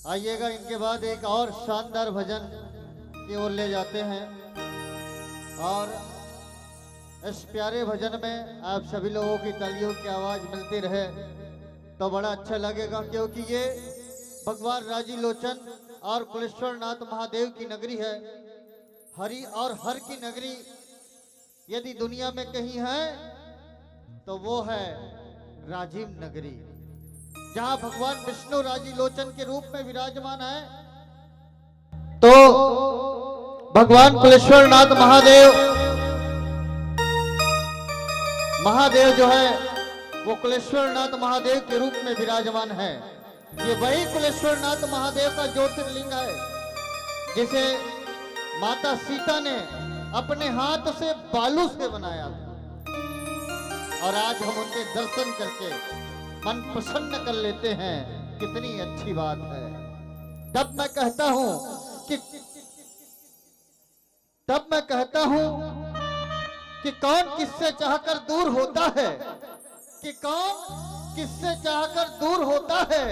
आइएगा इनके बाद एक और शानदार भजन की ओर ले जाते हैं और इस प्यारे भजन में आप सभी लोगों की तालियों की आवाज मिलती रहे तो बड़ा अच्छा लगेगा क्योंकि ये भगवान राजी लोचन और कुलेश्वर नाथ महादेव की नगरी है हरि और हर की नगरी यदि दुनिया में कहीं है तो वो है राजिम नगरी जहां भगवान विष्णु राजी लोचन के रूप में विराजमान है तो भगवान कुलेश्वर नाथ महादेव जो है वो कुलेश्वर नाथ महादेव के रूप में विराजमान है ये वही कुलेश्वर नाथ महादेव का ज्योतिर्लिंग है जिसे माता सीता ने अपने हाथ से बालू से बनाया था और आज हम उनके दर्शन करके मन प्रसन्न कर लेते हैं कितनी अच्छी बात है तब मैं कहता हूं कि कौन किससे चाहकर दूर होता है कि कौन किससे चाहकर दूर होता है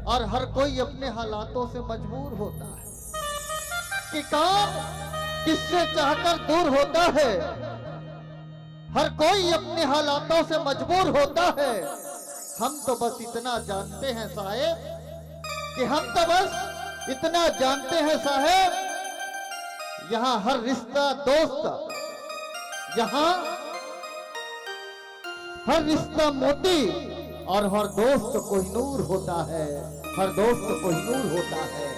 और हर कोई अपने हालातों से मजबूर होता है कि कौन किससे चाहकर दूर होता है हर कोई अपने हालातों से मजबूर होता है हम तो बस इतना जानते हैं साहेब कि हम तो बस इतना जानते हैं साहेब यहाँ हर रिश्ता दोस्त यहाँ हर रिश्ता मोती और हर दोस्त कोहिनूर होता है हर दोस्त कोहिनूर होता है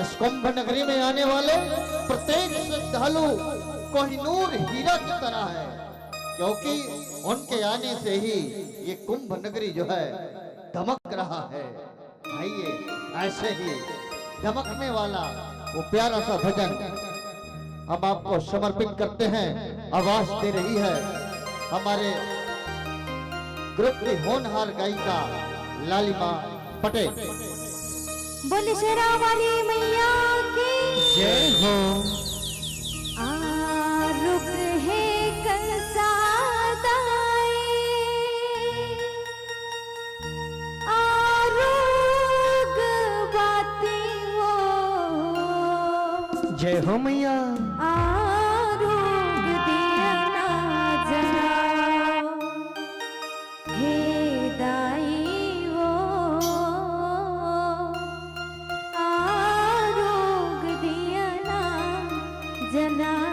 इस कुंभ नगरी में आने वाले प्रत्येक श्रद्धालु कोहिनूर हीरा की तरह है क्योंकि उनके आने से ही ये कुंभ नगरी जो है धमक रहा है आइए ऐसे ही धमकने वाला वो प्यारा सा भजन हम आपको समर्पित करते हैं आवाज दे रही है हमारे ग्रुप की होनहार गायिका लालिमा पटेल बोले शेरा वाली मैया की जय हो। रुक है कंसादाई आरोग बाती वो जय हो मैया। आरोग दिया ना जलाओ हे दाई वो आरोग दिया ना जलाओ।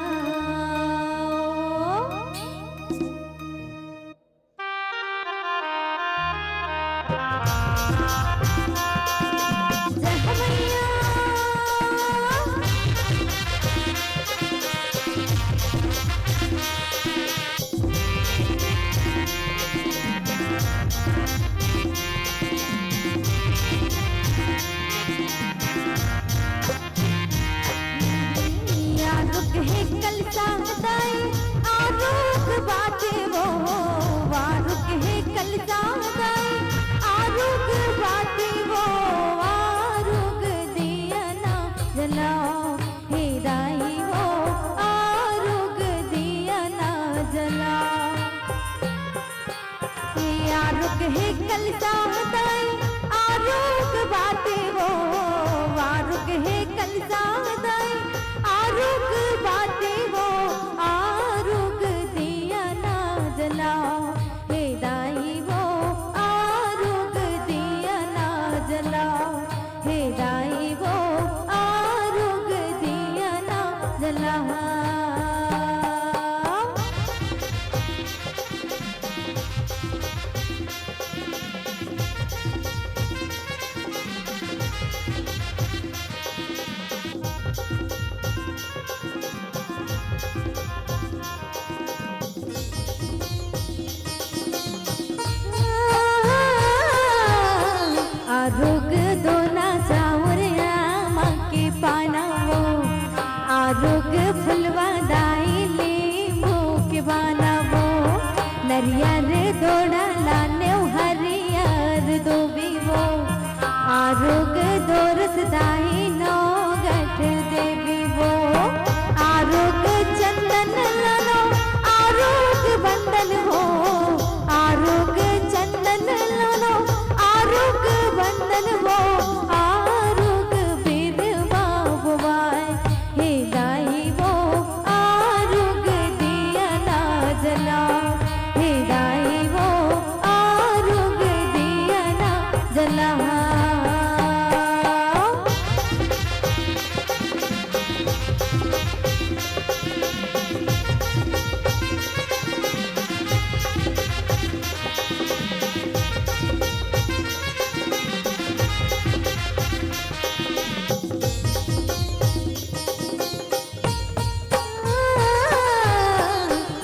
जय हो मैया आरुक है कल सादाई आरुक बाते वो आरुक है कल सादाई आरुक बाते वो आरुक दिया ना जलाओ हे दाई वो आरुक दिया ना जलाओ। आरुक है कल सादाई आरुक बाते वो आरुक है कल सादाई आरुक बाते वो आरुक दिया ना जलाओ हे दाई वो आरुक दिया ना जलाओ हे दाई वो आरुक दिया ना जलाओ। आरोग दोना चावर माँ के पाना वो आरोग फुलवा दाई लींबू के बाना वो नरियर दोड़ा लाने हरियर दो भी वो आरोग दोरस दाई नौ गठ देवी वो आरोग चंदन लानो आरोग बंदन हो आरोग चंदन लानो आरोग बंदन वो आरोग बिरवा बुवाए हे दाई वो आरोग दिया ना जलाओ हे दाई वो आरोग दिया ना जलाओ।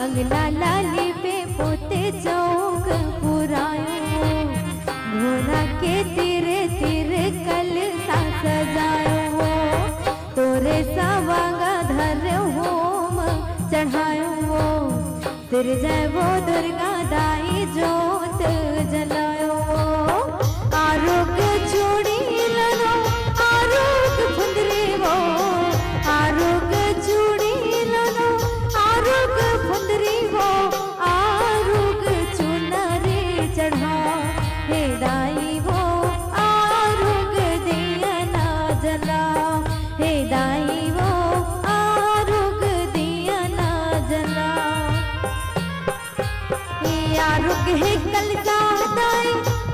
अंगना लाली पे पोते चौक पुरायो घोड़ा के तीरे तीरे कल सा सजायो तोरे सवांगा धर होम चढ़ायो फिर जय वो दुर्गा दाई जोत जलायो आरोग चूड़ी लनो आरोग फुंदरी वो आरोग चूड़ी लनो आरोग फुंदरी वो आरोग चुनरी चढ़ा हे दाई वो आरोग दिया ना जलाओ हे दाई वो आरोग दिया ना जलाओ। आरोग है कल सादाई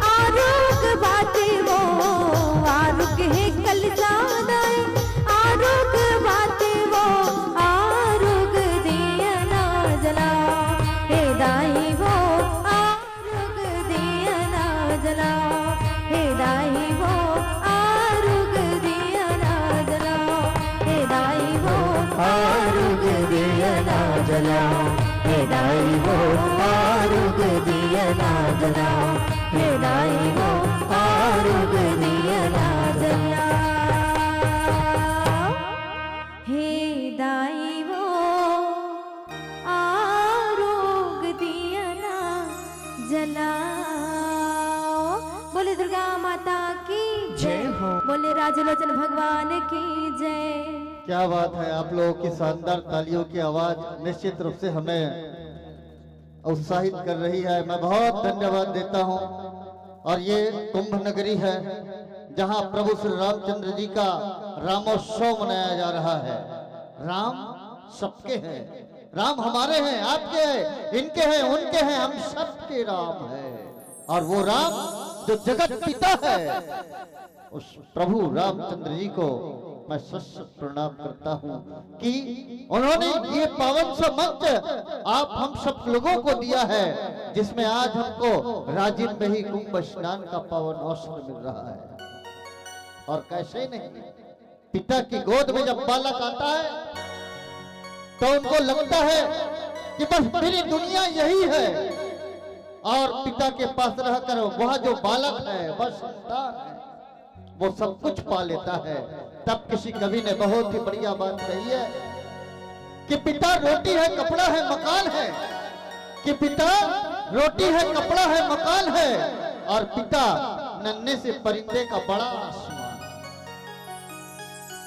आरोग बाते वो आरोग है कल सादाई आरोग बाते वो आरोग दिया ना जलाओ हे दाई वो आरोग दिया ना जलाओ हे दाई वो आरोग दिया ना जलाओ हे दाई वो आरोग दिया ना जलाओ हे दाई वो आरोग दिया ना जलाओ हे दाई वो आरोग दिया ना जलाओ हे दाई वो आरोग दिया ना जलाओ। बोले दुर्गा माता की जय बोले राजलोचन भगवान की जय। क्या बात है, आप लोगों की शानदार तालियों की आवाज निश्चित रूप से हमें उत्साहित कर रही है। मैं बहुत धन्यवाद देता हूं। और ये कुंभ नगरी है जहां प्रभु श्री रामचंद्र जी का रामोत्सव मनाया जा रहा है। राम सबके हैं, राम हमारे हैं, आपके हैं, इनके हैं, उनके हैं, हम सबके राम हैं। और वो राम जो जगत पिता है, उस प्रभु रामचंद्र जी को मैं सशक्त प्रणाम करता हूं कि उन्होंने ये पावन सा मंच आप हम सब लोगों को दिया है, जिसमें आज हमको राजिम में ही कुंभ स्नान का पावन अवसर मिल रहा है। और कैसे नहीं, पिता की गोद में जब बालक आता है तो उनको लगता है कि बस मेरी दुनिया यही है। और पिता के पास रहकर वह जो बालक है, वह संतान है, वो सब कुछ पा लेता है। तब किसी कवि ने बहुत ही बढ़िया बात कही है कि पिता रोटी है, कपड़ा है, मकान है। कि पिता रोटी है, कपड़ा है, मकान है, और पिता नन्हे से परिंदे का बड़ा आसमान।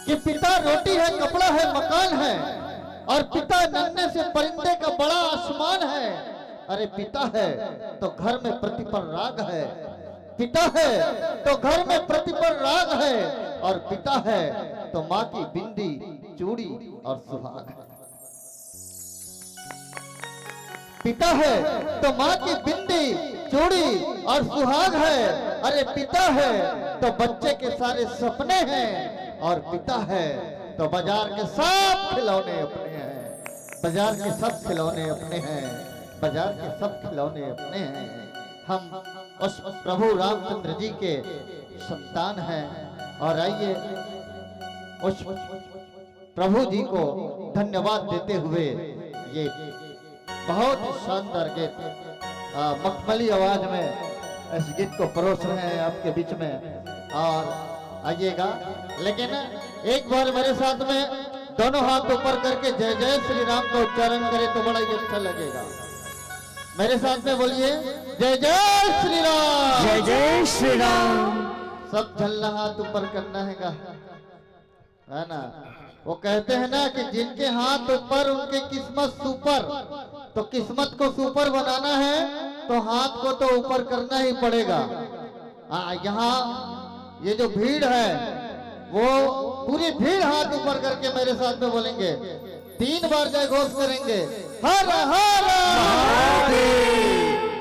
कि पिता रोटी है, कपड़ा है, मकान है, और पिता नन्हे से परिंदे का बड़ा आसमान है। अरे पिता है तो घर में प्रतिपल राग है, पिता है तो घर में प्रतिपल राग है, और पिता है तो माँ की बिंदी, चूड़ी और सुहाग है। पिता है तो माँ की बिंदी, चूड़ी और सुहाग है। अरे पिता है तो बच्चे के सारे सपने हैं, और पिता है तो बाजार के सब खिलौने अपने हैं, बाजार के सब खिलौने अपने हैं, बाजार के सब खिलौने अपने हैं। हम उस प्रभु रामचंद्र जी के संतान हैं। और आइए उस प्रभु जी को धन्यवाद देते हुए ये बहुत ही शानदार गीत मखमली आवाज में इस गीत को परोस रहे हैं आपके बीच में। और आइएगा, लेकिन एक बार मेरे साथ में दोनों हाथ ऊपर करके जय जय श्री राम का उच्चारण करें तो बड़ा ही अच्छा लगेगा। मेरे साथ में बोलिए जय जय श्री राम, जय जय श्री राम। सब झल्ला हाथ ऊपर करना है ना। वो कहते हैं ना कि जिनके हाथ ऊपर उनकी किस्मत सुपर। तो किस्मत को सुपर बनाना है तो हाथ को तो ऊपर करना ही पड़ेगा। यहाँ ये जो भीड़ है वो पूरी भीड़ हाथ ऊपर करके मेरे साथ में बोलेंगे, 3 बार जय घोष करेंगे, हर हर महादेव।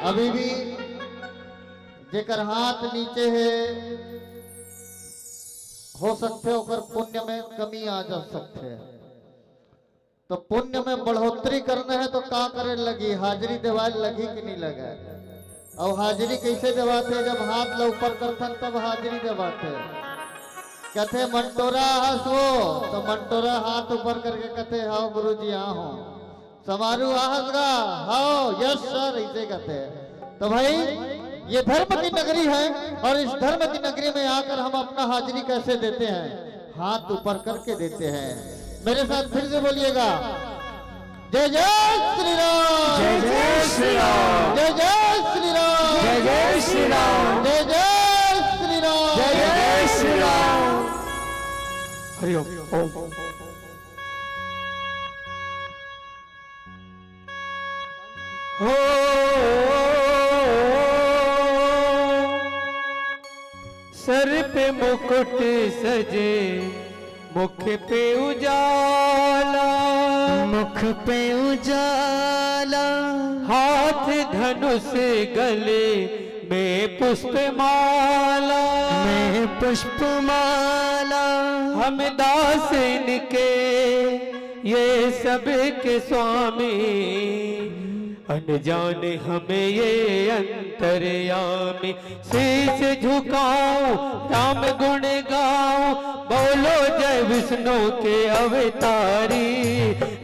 अभी भी जेकर हाथ नीचे है हो सकते होकर पुण्य में कमी आ जा सकते है। तो पुण्य में बढ़ोतरी करना है तो का करे लगी, हाजिरी देवाल लगी कि नहीं लगा। और हाजिरी कैसे देवाते, जब हाथ ला ऊपर करथन तब हाजिरी देवाते। कहते मंटोरा हंसो तो मंटोरा हाथ ऊपर करके कहते हाओ गुरुजी आ हो, समारू आहसगा हाओ यस सर, ऐसे कहते हैं। तो भाई ये धर्म की नगरी है, और इस धर्म की नगरी में आकर हम अपना हाजिरी कैसे देते हैं, हाथ ऊपर करके देते हैं। मेरे साथ फिर से बोलिएगा जय जय श्री राम, जय जय श्री राम, जय जय श्री राम, जय जय श्री राम, जय जय श्री राम, जय जय श्री राम। हरि ओम। हो सर पे मुकुट सजे, मुख पे उजाला, मुख पे उजाला, हाथ धनुष गले में पुष्पमाला, मैं पुष्पमाला। हम दास इनके ये सब के स्वामी, अनजाने हमें ये अंतर्यामी। शीश झुकाऊं राम गुण गाऊं, बोलो जय विष्णु के अवतारी।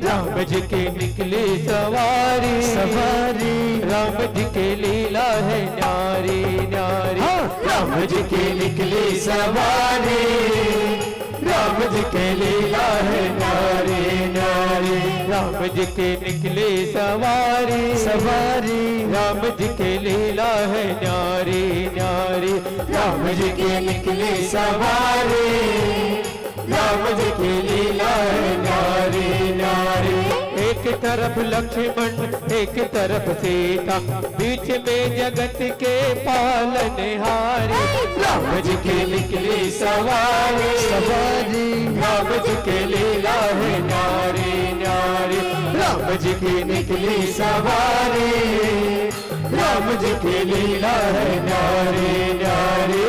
राम जी के निकली सवारी, सवारी, राम जी के लीला है न्यारी न्यारी। राम जी की निकली सवारी, राम जी के लीला है न्यारी न्यारी। राम जी की निकली सवारी, सवारी, राम जी की लीला है न्यारी न्यारी, राम जी की निकली सवारी, राम जी की लीला है न्यारी न्यारी। एक तरफ लक्ष्मण एक तरफ सीता, बीच में जगत के पालनहारी, राम जी की निकली सवारी सवारी, राम जी की लीला है न्यारी न्यारी, राम जी की निकली सवारी, राम जी की लीला है न्यारी न्यारी।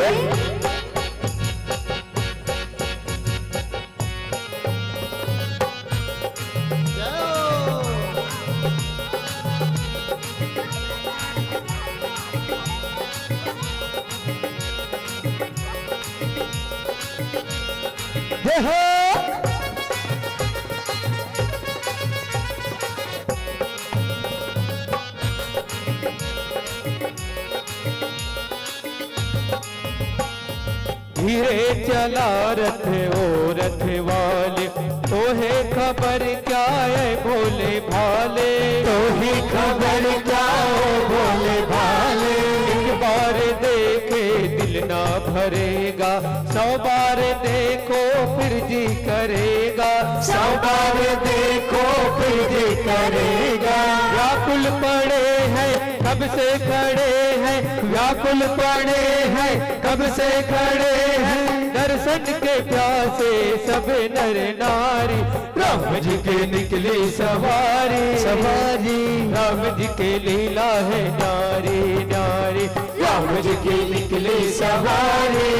धीरे चला रथ ओ रथ वाले, तो है खबर क्या है भोले भाले, तो ही खबर क्या है भोले भाले। एक बार देखे दिल ना भरेगा, 100 बार देखो फिर जी करेगा, 100 बार देखो फिर जी करेगा। व्याकुल पड़े हैं कब से खड़े हैं, व्याकुल पड़े हैं कब से खड़े हैं, दर्शन के प्यासे सब नर नारी, राम जी के निकली सवारी सवारी, राम जी के लीला है नारी नारी, राम जी की निकली सवारी,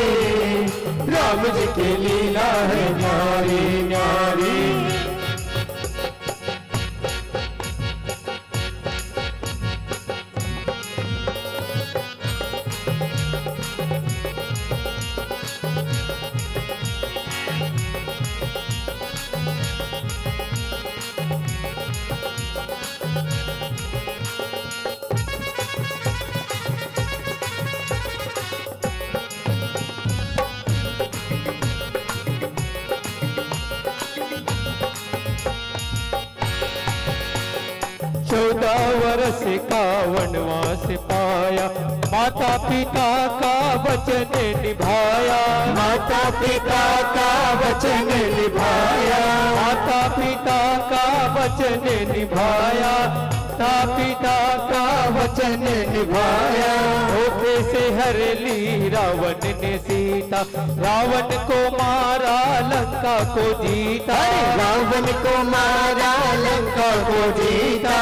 राम जी की लीला है नारी नारी। वर्ष का वनवास पाया, माता पिता का वचन निभाया, माता पिता का वचन निभाया, माता पिता का वचन निभाया, माता पिता का वचन निभाया। धोखे से हर ली रावण ने सीता, रावण को मारा लंका को जीता, रावण को मारा लंका को जीता।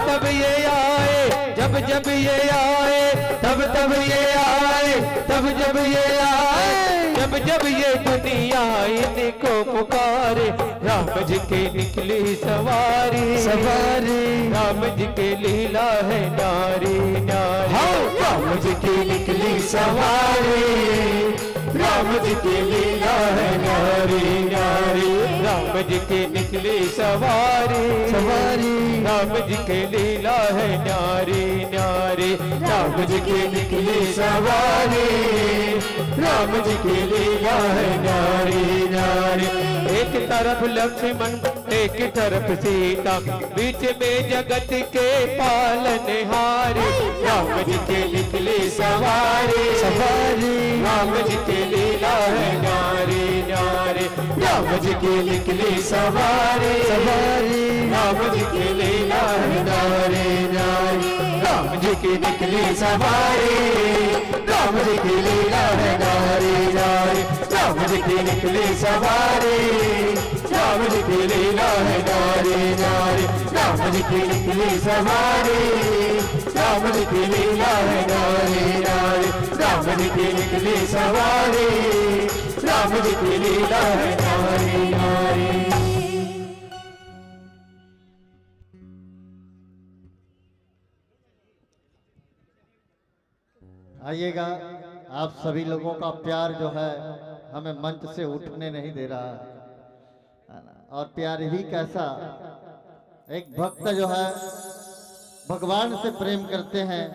तब ये आए जब जब ये आए, तब ये आए तब जब ये आए, जब ये दुनिया इनको पुकारे, राम जी के निकली सवारी सवारी, राम जी के लीला है नारी नारी, राम जी की निकली सवारी, राम जी की लीला है नारी नारी, राम जी की निकली सवारी सवारी, राम जी की लीला है नारी नारी, राम जी की निकली सवारी, राम जी की लीला है नारी नारी। एक तरफ लक्ष्मण एक तरफ सीता, बीच में जगत के पालनहारी, राम जी की निकली सवारी सवारी, राम जी की लीला है नारी नारी, राम जी की निकली सवारी सवारी, राम जी की लीला है नारी नारी, राम जी की निकली सवारी, राम जी की लीला है नारी नारी, राम जी की निकली सवारी, राम जी की लीला है नारी नारी, राम जी की निकली सवारी, राम जी की लीला है नारी नारी, राम जी की निकली सवारी, राम जी की लीला है नारी नारी। आइएगा, आप सभी लोगों का प्यार जो है हमें मंच से उठने नहीं दे रहा है, और प्यार ही कैसा, एक भक्त जो है भगवान से प्रेम करते हैं,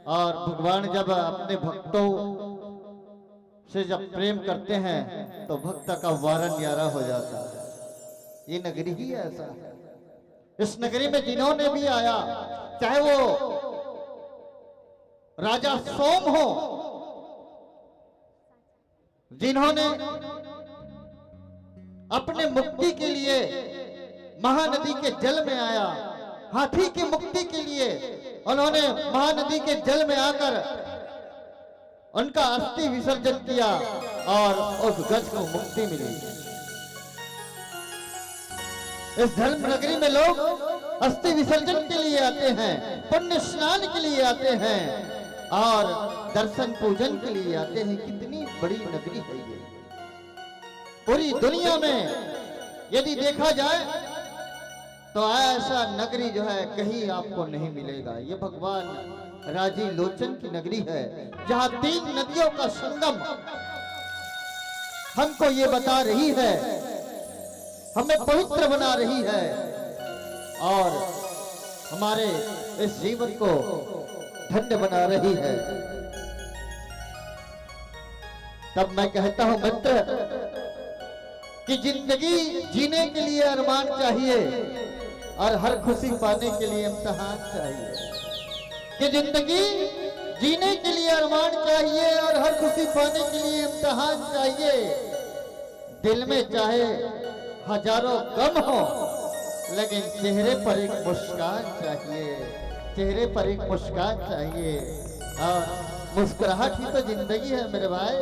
और भगवान जब अपने भक्तों से जब प्रेम करते हैं तो भक्त का वारन न्यारा हो जाता है। ये नगरी ही ऐसा है। इस नगरी में जिन्होंने भी आया, चाहे वो राजा सोम हो, जिन्होंने अपने मुक्ति के लिए महानदी के जल में आया, हाथी की मुक्ति के लिए उन्होंने महानदी के जल में आकर उनका अस्थि विसर्जन किया और उस गज को मुक्ति मिली। इस धर्म नगरी में लोग अस्थि विसर्जन के लिए आते हैं, पुण्य स्नान के लिए आते हैं और दर्शन पूजन के लिए आते हैं। कितनी बड़ी नगरी है ये। पूरी दुनिया में यदि देखा जाए तो ऐसा नगरी जो है कहीं आपको नहीं मिलेगा। ये भगवान राजी लोचन की नगरी है, जहां 3 नदियों का संगम हमको ये बता रही है, हमें पवित्र बना रही है और हमारे इस जीवन को धन्य बना रही है। तब मैं कहता हूं मित्र कि जिंदगी जीने के लिए अरमान चाहिए और हर खुशी पाने के लिए इम्तिहान चाहिए। कि जिंदगी जीने के लिए अरमान चाहिए और हर खुशी पाने के लिए इम्तिहान चाहिए। दिल में चाहे हजारों गम हो, लेकिन चेहरे पर एक मुस्कान चाहिए, चेहरे पर एक मुस्कान चाहिए। और मुस्कुराहट ही तो जिंदगी है मेरे भाई।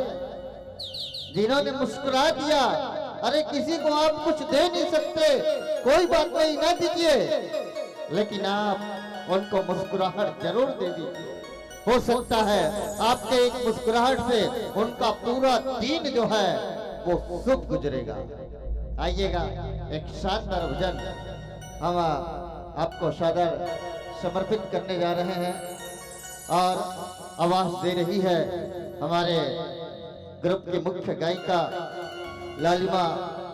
जिन्होंने मुस्कुरा दिया, अरे किसी को आप कुछ दे नहीं सकते, कोई बात नहीं, ना दीजिए, लेकिन आप उनको मुस्कुराहट जरूर दे दीजिए। हो सकता है आपके एक मुस्कुराहट से उनका पूरा दिन जो है वो शुभ गुजरेगा। आइएगा, एक शानदार भजन हम आपको सादर समर्पित करने जा रहे हैं और आवाज दे रही है हमारे ग्रुप की मुख्य गायिका लालिमा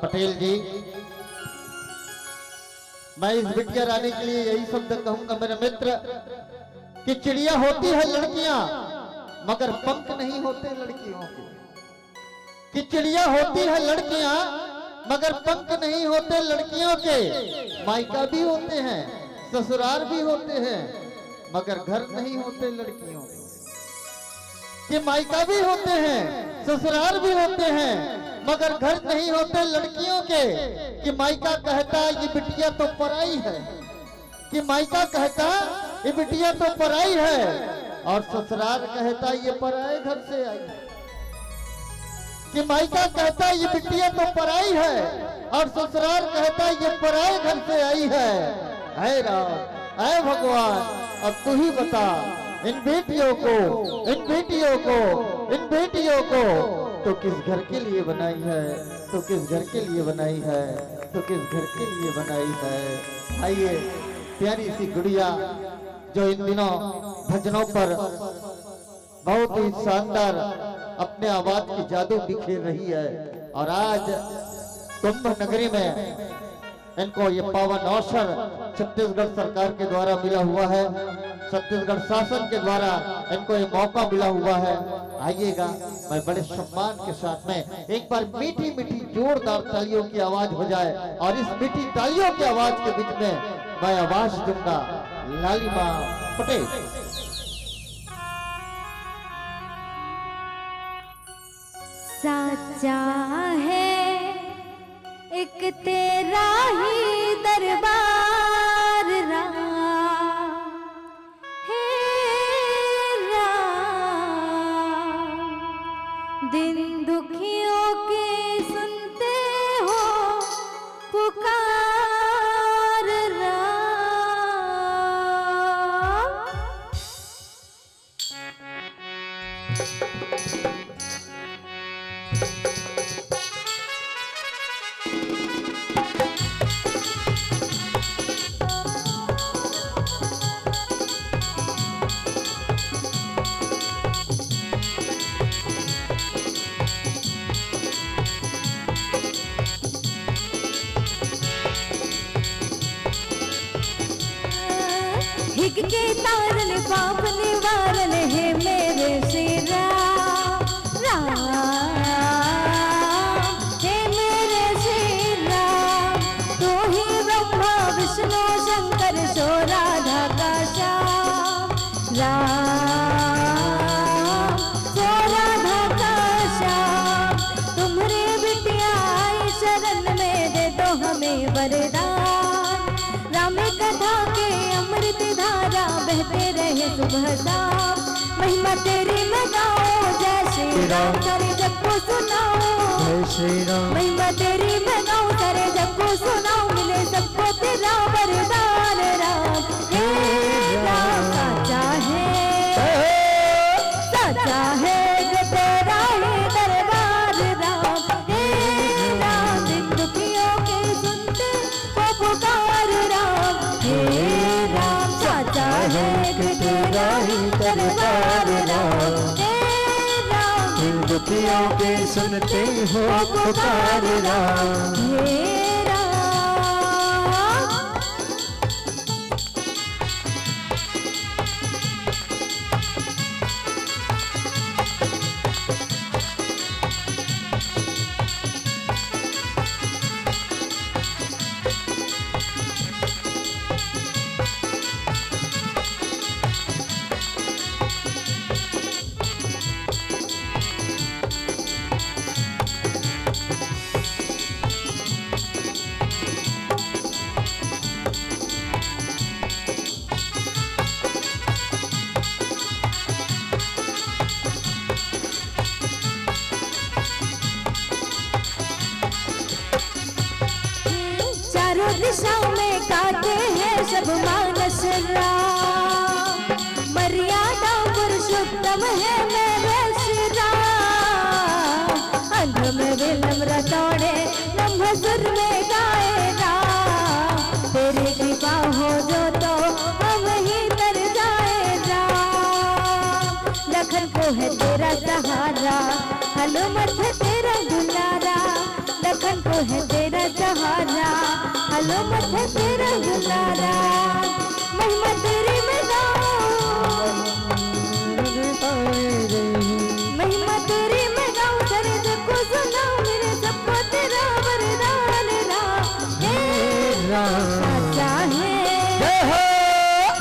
पटेल जी। मैं इस बिटिया रानी के लिए यही शब्द कहूंगा मेरे मित्र कि चिड़िया होती है लड़कियां मगर पंख नहीं होते लड़कियों के। कि चिड़िया होती है लड़कियां मगर पंख नहीं होते लड़कियों के। मायका भी होते हैं, ससुराल भी होते हैं, मगर घर नहीं होते लड़कियों के। कि मायका भी होते हैं, ससुराल भी होते हैं, मगर घर नहीं होते लड़कियों के। कि मायका कहता ये बिटिया तो पराई है, कि मायका कहता ये बिटिया तो पराई है, और ससुराल कहता ये पराए घर से आई है। कि मायका कहता ये बिटिया तो पराई है और ससुराल कहता ये पराए घर से आई है। ऐ राम, ऐ भगवान, अब तू ही बता इन बेटियों को, इन बेटियों को, इन बेटियों को तो किस घर के लिए बनाई है, तो किस घर के लिए बनाई है, तो किस घर के लिए बनाई है। आइए, प्यारी सी गुड़िया जो इन दिनों भजनों पर बहुत ही शानदार अपने आवाज की जादू बिखेर रही है, और आज कुंभ नगरी में इनको ये पावन अवसर छत्तीसगढ़ सरकार के द्वारा मिला हुआ है, छत्तीसगढ़ शासन के द्वारा इनको ये मौका मिला हुआ है। आइएगा, मैं बड़े सम्मान के साथ में एक बार मीठी मीठी जोरदार तालियों की आवाज हो जाए, और इस मीठी तालियों की आवाज के बीच में मैं आवाज दूंगा लालिमा पटेल। साचा है एक तेरा ही दरबार राम, हे राम। दिन दुखियों के सुनते हो पुकार राम। हिग के तारन पाप निवारन है मेरे श्री राम, राम हे मेरे श्री राम। तू ही ब्रह्मा विष्णु शंकर सो राधा का श्याम राम। वरदान। राम कथा के अमृत धारा बहते रहे सुबह शाम। महिमा तेरी मैं गाऊं जय श्री राम सारे जग को सुनाओ। जय श्री राम महिमा तेरी मैं गाऊं सारे जग को सुनाओ। मिले सबको तेरा वरदान राम। हे राम साचा है जो तेरा ही दरबार राम। हे राम दिन दुखियों के सुनते वो पुकार राम। हे राम साचा है जो तेरा ही दरबार राम। हे राम दिन दुखियों के सुनते हो पुकार राम। हे राम चारों दिशाओं में गाते हैं सब मानस राम। मर्यादा पुरुषोत्तम है मेरे श्री राम। अंध में विनम्र दौड़े लम्हा सुर में गाए राम। तेरी कृपा हो जो तो हम ही तर जाए राम। लखन को है तेरा सहारा हनुमत है तेरा दुलारा। लखन को है तेरा सहारा हनुमत है तेरा दुलारा। महिमा तेरी मैं गाऊं महिमा तेरी मैं गाऊं सारे जग को सुनाऊं। मेरे सबको तेरा वरदान राम। हे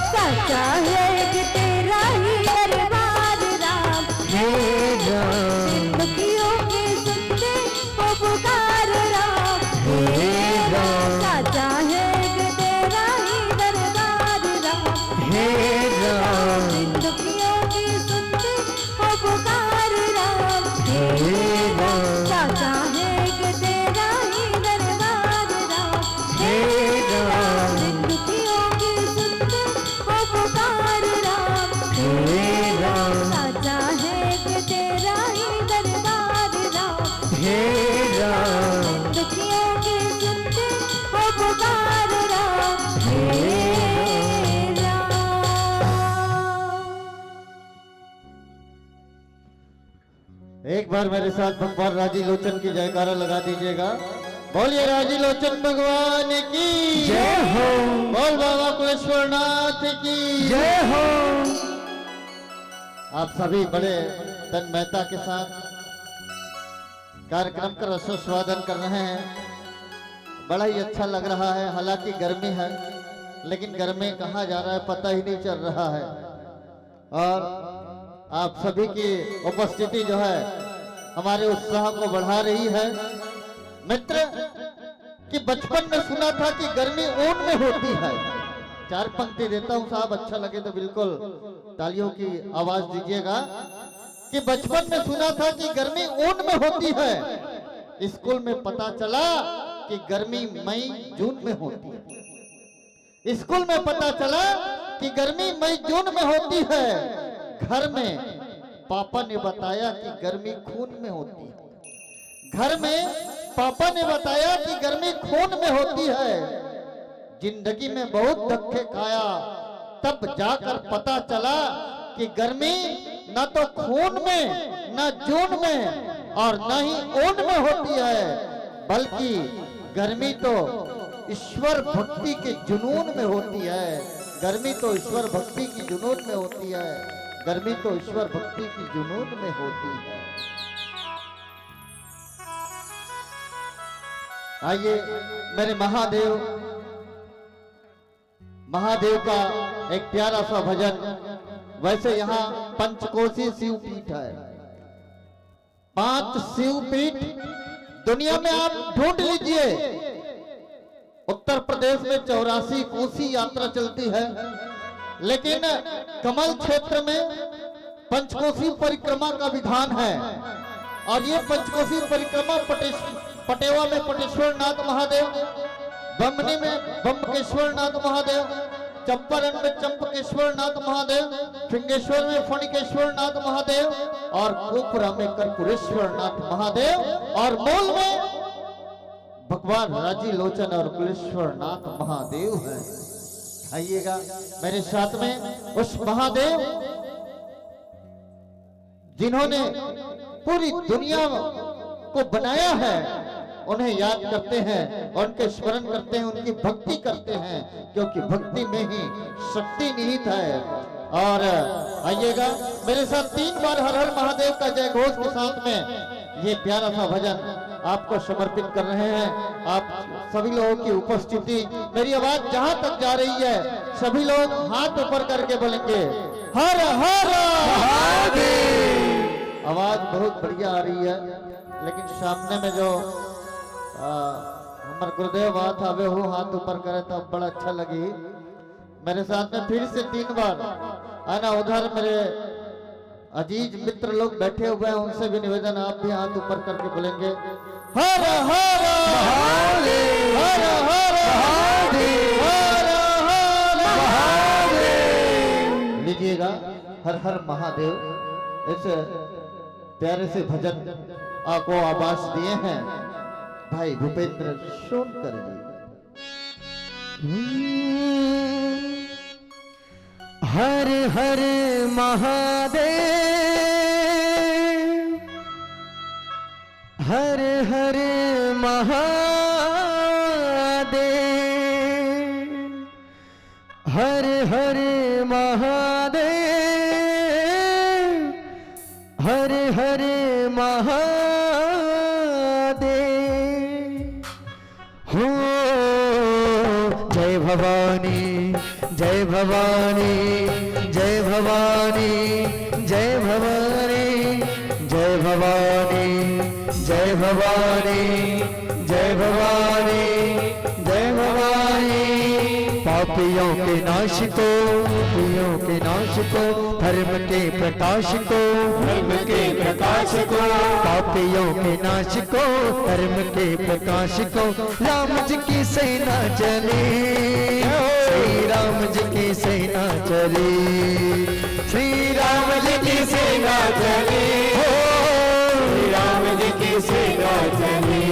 साचा है कि तेरा ही दरबार राम। हे दुखियों के सुनते वो पुकार राम। हे साचा है कि तेरा ही दरबार राम। हे दुखियों के सुनते वो पुकार राम। हे साचा है कि तेरा ही दरबार राम। हे दुखियों के सुनते वो पुकार राम। हे साचा है कि तेरा ही दरबार राम। हे दुखियों के सुनते वो पुकार राम। हे राम। एक बार मेरे साथ भगवान राजी लोचन की जयकारा लगा दीजिएगा। बोलिए राजी लोचन भगवान की जय हो बोल बाबा कुलेश्वर नाथ की जय हो। आप सभी बड़े तन्मयता के साथ कार्यक्रम का रसोस्वादन कर रहे हैं। बड़ा ही अच्छा लग रहा है। हालांकि गर्मी है लेकिन गर्मी कहाँ जा रहा है पता ही नहीं चल रहा है। और आप सभी की उपस्थिति जो है हमारे उत्साह को बढ़ा रही है। मित्र कि बचपन में सुना था कि गर्मी ऊन में होती है। चार पंक्ति देता हूं साहब, अच्छा लगे तो बिल्कुल तालियों की आवाज दीजिएगा। कि बचपन में सुना था कि गर्मी ऊन में होती है। स्कूल में पता चला कि गर्मी मई जून में होती है। स्कूल में पता चला कि गर्मी मई जून में होती है। घर में पापा ने बताया कि गर्मी खून में होती है। घर में पापा ने बताया कि गर्मी खून में होती है। जिंदगी में बहुत धक्के खाया तब जाकर पता चला कि गर्मी न तो खून में न जून में और न ही ऊन में होती है, बल्कि गर्मी तो ईश्वर भक्ति के जुनून में होती है। गर्मी तो ईश्वर भक्ति की जुनून में होती है। गर्मी तो ईश्वर भक्ति की जुनून में होती है। आइए मेरे महादेव का एक प्यारा सा भजन। वैसे यहाँ पंचकोशी शिवपीठ है। 5 शिवपीठ दुनिया में आप ढूंढ लीजिए, उत्तर प्रदेश में 84 कोसी यात्रा चलती है, लेकिन कमल क्षेत्र में पंचकोसी परिक्रमा का विधान है। और ये पंचकोसी परिक्रमा पटेवा में पटेश्वर नाथ महादेव, बमनी में बम्बकेश्वर नाथ महादेव, चंपारण में चंपकेश्वर नाथ महादेव, फिंगेश्वर में फणिकेश्वर नाथ महादेव और कोपरा में कर्पूरेश्वर नाथ महादेव और मूल में भगवान राजी लोचन और कुलेश्वर नाथ महादेव है। आइएगा मेरे साथ में उस महादेव जिन्होंने पूरी दुनिया को बनाया है, उन्हें याद करते हैं, उनके स्मरण करते हैं, उनकी भक्ति करते हैं, क्योंकि भक्ति में ही शक्ति निहित है। और आइएगा मेरे साथ 3 बार हर हर महादेव का जय घोष के साथ में ये प्यारा सा भजन आपको समर्पित कर रहे हैं। आप सभी लोगों की उपस्थिति, मेरी आवाज जहां तक जा रही है, सभी लोग हाथ ऊपर करके बोलेंगे हर हर महादेव। आवाज बहुत बढ़िया आ रही है, लेकिन सामने में जो हमारे गुरुदेव बात आवे हो हाथ ऊपर करे तो बड़ा अच्छा लगी। मेरे साथ में फिर से 3 बार आना। उधर मेरे अजीज मित्र लोग बैठे हुए हैं, उनसे भी निवेदन आप भी हाथ ऊपर करके बोलेंगे हर हर महादेव, हर हर महादेव, हर हर महादेव। लीजिएगा हर हर महादेव। इस प्यारे से भजन आपको आवाज दिए हैं भाई भूपेंद्र सोनकर जी। हर हर महादेव, हर हर महादेव, हर हर महादेव, हर हर महादेव हो। जय भवानी, जय भवानी, जय भवानी, जय भवानी, जय भवानी, जय भवानी, जय भवानी, जय भवानी। पापियों के नाश को, पापियों के नाश को, धर्म के प्रकाश को, धर्म के प्रकाश को, पापियों के नाश को, धर्म के प्रकाश को। राम जी की सेना चली, श्री राम जी की सेना चली, श्री राम जी की सेना चली, हो श्री राम जी की सेना चली।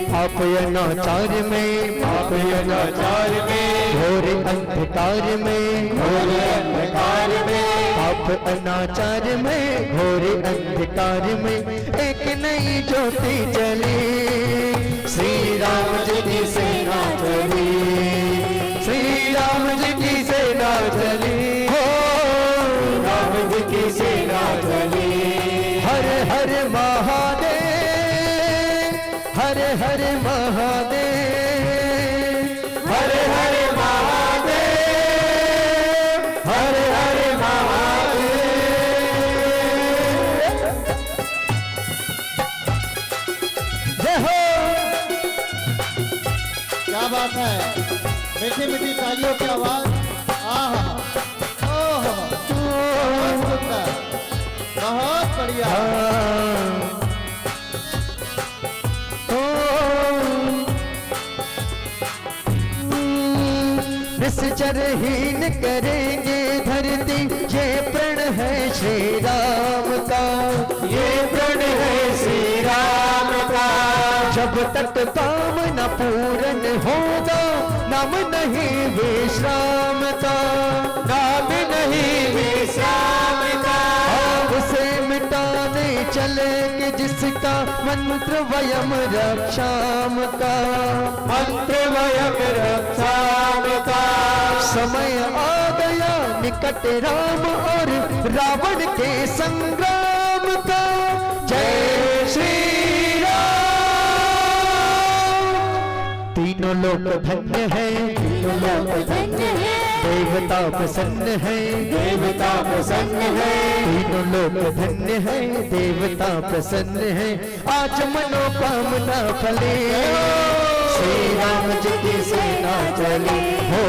पाप अनाचार में, पाप अनाचार में, घोर अंधकार में, घोर अंधकार में, पाप अनाचार में, घोर अंधकार में एक नई ज्योति जली, श्री राम जी की सेना चली, श्री राम जी की सेना चली, हो राम जी की सेना चली। हर हर महादेव, हर हर महादेव, हर हर महादेव, हर हर महादेव। जय हो। क्या बात है, मीठी मीठी तालियों की आवाज। आहा, ओह, बहुत सुंदर, बहुत बढ़िया। निश्चरहीन करेंगे धरती, ये प्रण है श्री राम का, ये प्रण है श्री राम का। जब तक काम न पूर्ण होगा, नाम नहीं विश्राम का, नाम नहीं विश्राम का। उसे मिटाने चलेंगे जिसका मंत्र वयम रक्षाम का, मंत्र वयम रक्षाम का। समय आ गया निकट राम और रावण के संग्राम का। जय श्री राम। तीनों लोक धन्य है, तीनों लोक धन्य है, देवता प्रसन्न है, देवता प्रसन्न है, तीनों लोक धन्य है, देवता प्रसन्न है। आज मनोकामना फले, श्री राम जी की सेना चली हो,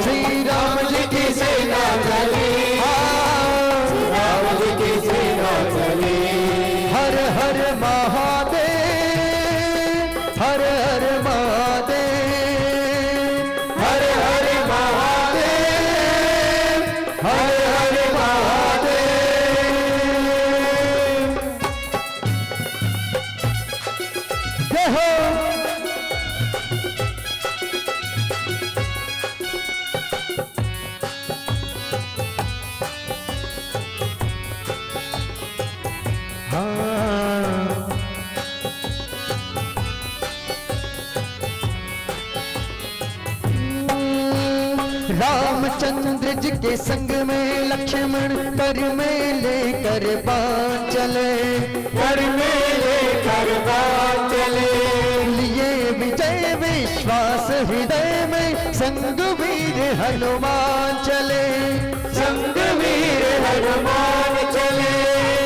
श्री राम जी की सेना चली, श्री राम जी की सेना चली। हर हर महादेव, हर हर महादेव, हर हर महादेव, हर हर महादेव। जय हो। रामचंद्र जी के संग में लक्ष्मण कर में लेकर बाण चले, कर में लेकर बाण चले। लिए विजय विश्वास हृदय में, संग वीर हनुमान चले, संग वीर हनुमान चले।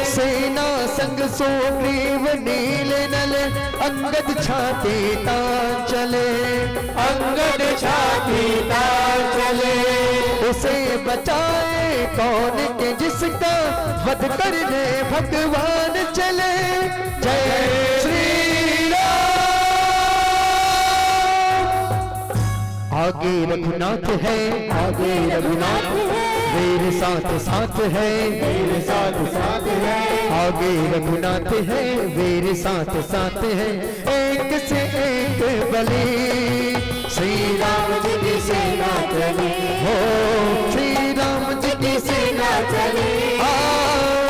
सेना संग सुग्रीव नील नल, अंगद छाती तान चले, अंगद छाती तान चले। उसे बचाए कौन के जिसका वध करने भगवान चले। जय श्री राम। आगे रघुनाथ है, आगे रघुनाथ है, वीर साथ साथ है, वीर साथ साथ है। आगे रघुनाथ है, वीर साथ साथ है, एक से एक बली। श्री राम जी की सेना चली हो, श्री राम जी की सेना चली,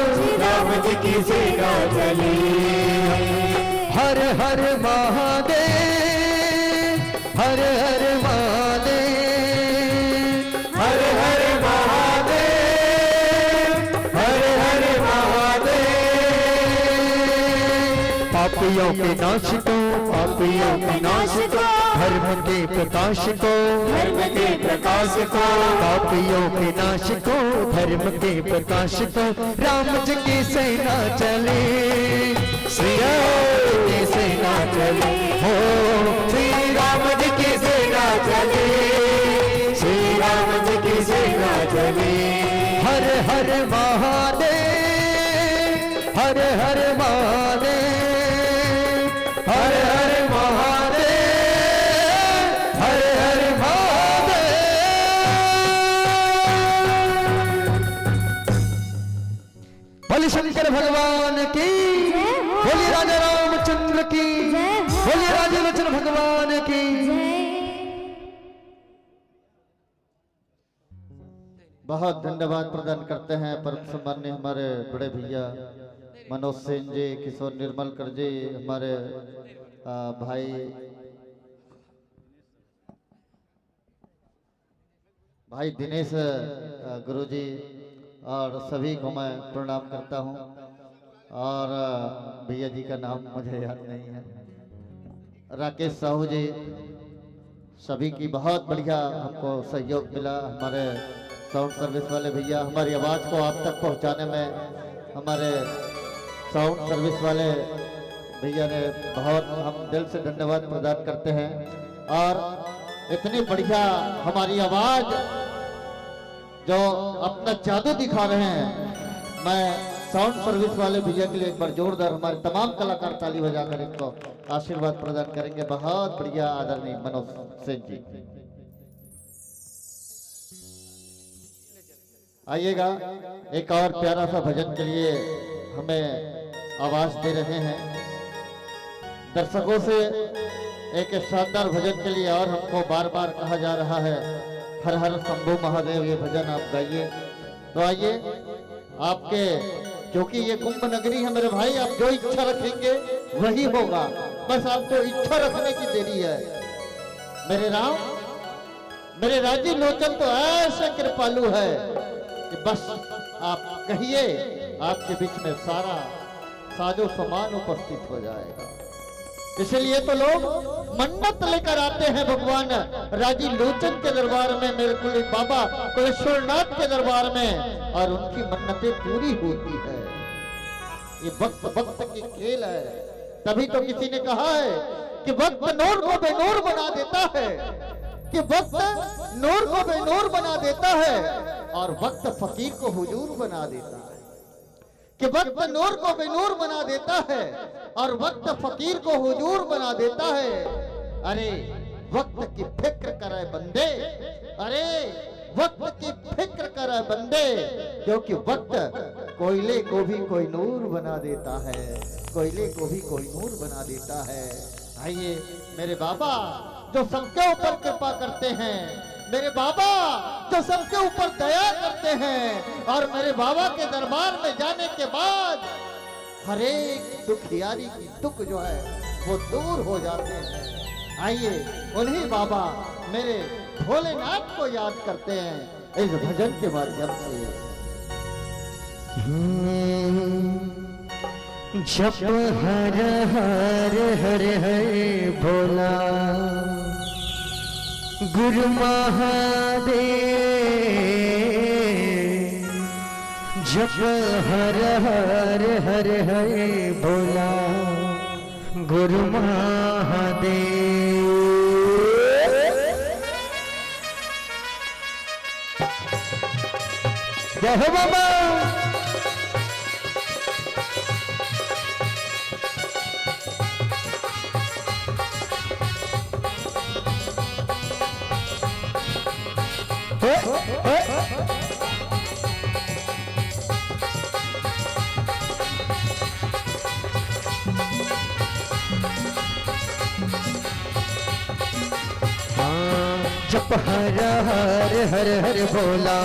श्री राम जी की सेना चली। हर हर महादेव, हर हर महादेव, हर हर महादेव, हर हर महादेव। पापियों के नाश को, पापियों के नाश को, धर्म के प्रकाश को, धर्म के प्रकाश को। पापियों के नाश को, धर्म के प्रकाश को, राम जी की सेना चले, श्री राम की सेना चले हो, श्री राम जी की सेना चले, श्री राम जी की सेना चले। हर हर महादेव, हर हर महादेव, हर हर महादेव, हर हर महादेव। बोले शंकर भगवान की, बोले राजा रामचंद्र की, बोले राजा लक्ष्मण भगवान की। बहुत धन्यवाद प्रदान करते हैं परम सम्मान्य हमारे बड़े भैया मनोज सेन जी, किशोर निर्मलकर जी, हमारे भाई भाई दिनेश गुरुजी, और सभी को मैं प्रणाम करता हूं। और भैया जी का नाम मुझे याद नहीं है, राकेश साहू जी, सभी की बहुत बढ़िया हमको सहयोग मिला। हमारे साउंड सर्विस वाले भैया हमारी आवाज़ को आप तक पहुंचाने में, हमारे साउंड सर्विस वाले भैया ने बहुत, हम दिल से धन्यवाद प्रदान करते हैं। और इतनी बढ़िया हमारी आवाज़ जो अपना जादू दिखा रहे हैं, मैं साउंड सर्विस वाले भैया के लिए एक बार जोरदार हमारे तमाम कलाकार ताली बजाकर इनको आशीर्वाद प्रदान करेंगे। बहुत बढ़िया आदरणीय मनोज सेन जी। आइएगा, एक और प्यारा सा भजन के लिए हमें आवाज दे रहे हैं दर्शकों से। एक शानदार भजन के लिए और हमको बार बार कहा जा रहा है, हर हर शंभू महादेव, ये भजन आप गाइए। तो आइए, आपके, क्योंकि ये कुंभ नगरी है मेरे भाई, आप जो इच्छा रखेंगे वही होगा, बस आपको इच्छा रखने की देरी है। मेरे राम, मेरे राजी लोचन तो ऐसे कृपालु है कि बस आप कहिए, आपके बीच में सारा साजो सामान उपस्थित हो जाएगा। इसलिए तो लोग मन्नत लेकर आते हैं भगवान राजी लोचन के दरबार में, मेरे कुल बाबा कुलेश्वरनाथ के दरबार में, और उनकी मन्नतें पूरी होती है। ये वक्त वक्त की खेल है। तभी तो किसी ने कहा है कि वक्त नूर को बेनूर बना देता है, कि वक्त नूर को बेनूर बना देता है और वक्त फकीर को हुजूर बना देता है, कि वक्त नूर को बेनूर बना देता है और वक्त फकीर को हुजूर बना देता है। अरे वक्त की फिक्र करे बंदे, अरे वक्त की फिक्र करे बंदे, क्योंकि वक्त कोयले को भी कोई नूर बना देता है, कोयले को भी कोई नूर बना देता है। आइए मेरे बाबा जो सबके ऊपर कृपा करते हैं, मेरे बाबा जो सबके ऊपर दया करते हैं और मेरे बाबा के दरबार में जाने के बाद हर एक दुखियारी की दुख जो है वो दूर हो जाते हैं। आइए उन्हीं बाबा मेरे भोलेनाथ को याद करते हैं इस भजन के माध्यम से। जप हर हर हर हर भोला गुरु महादेव, जप हर हर हर हर भोला गुरु महादेव। जय हो बाबा। जप हर हर हर हर भोला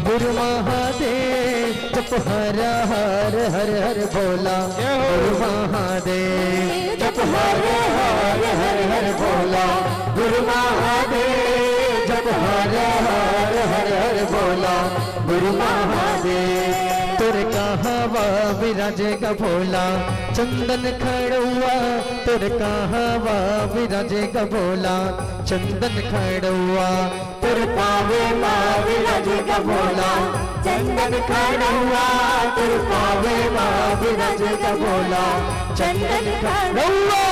गुरु महादेव, जप हर हर हर हर भोला गुरु महादेव, जप हर हर हर हर भोला गुरु महादेव, जप हर हर हर हर भोला गुरु महादेव। तुर कहावा विराजेगा भोला चंदन खड़ुआ, तुर कहावा विराजेगा भोला चंदन खड़ुआ, तुर पावे माँ विराजेगा भोला चंदन खड़ुआ, तुर पावे माँ विराजेगा भोला चंदन खड़ुआ।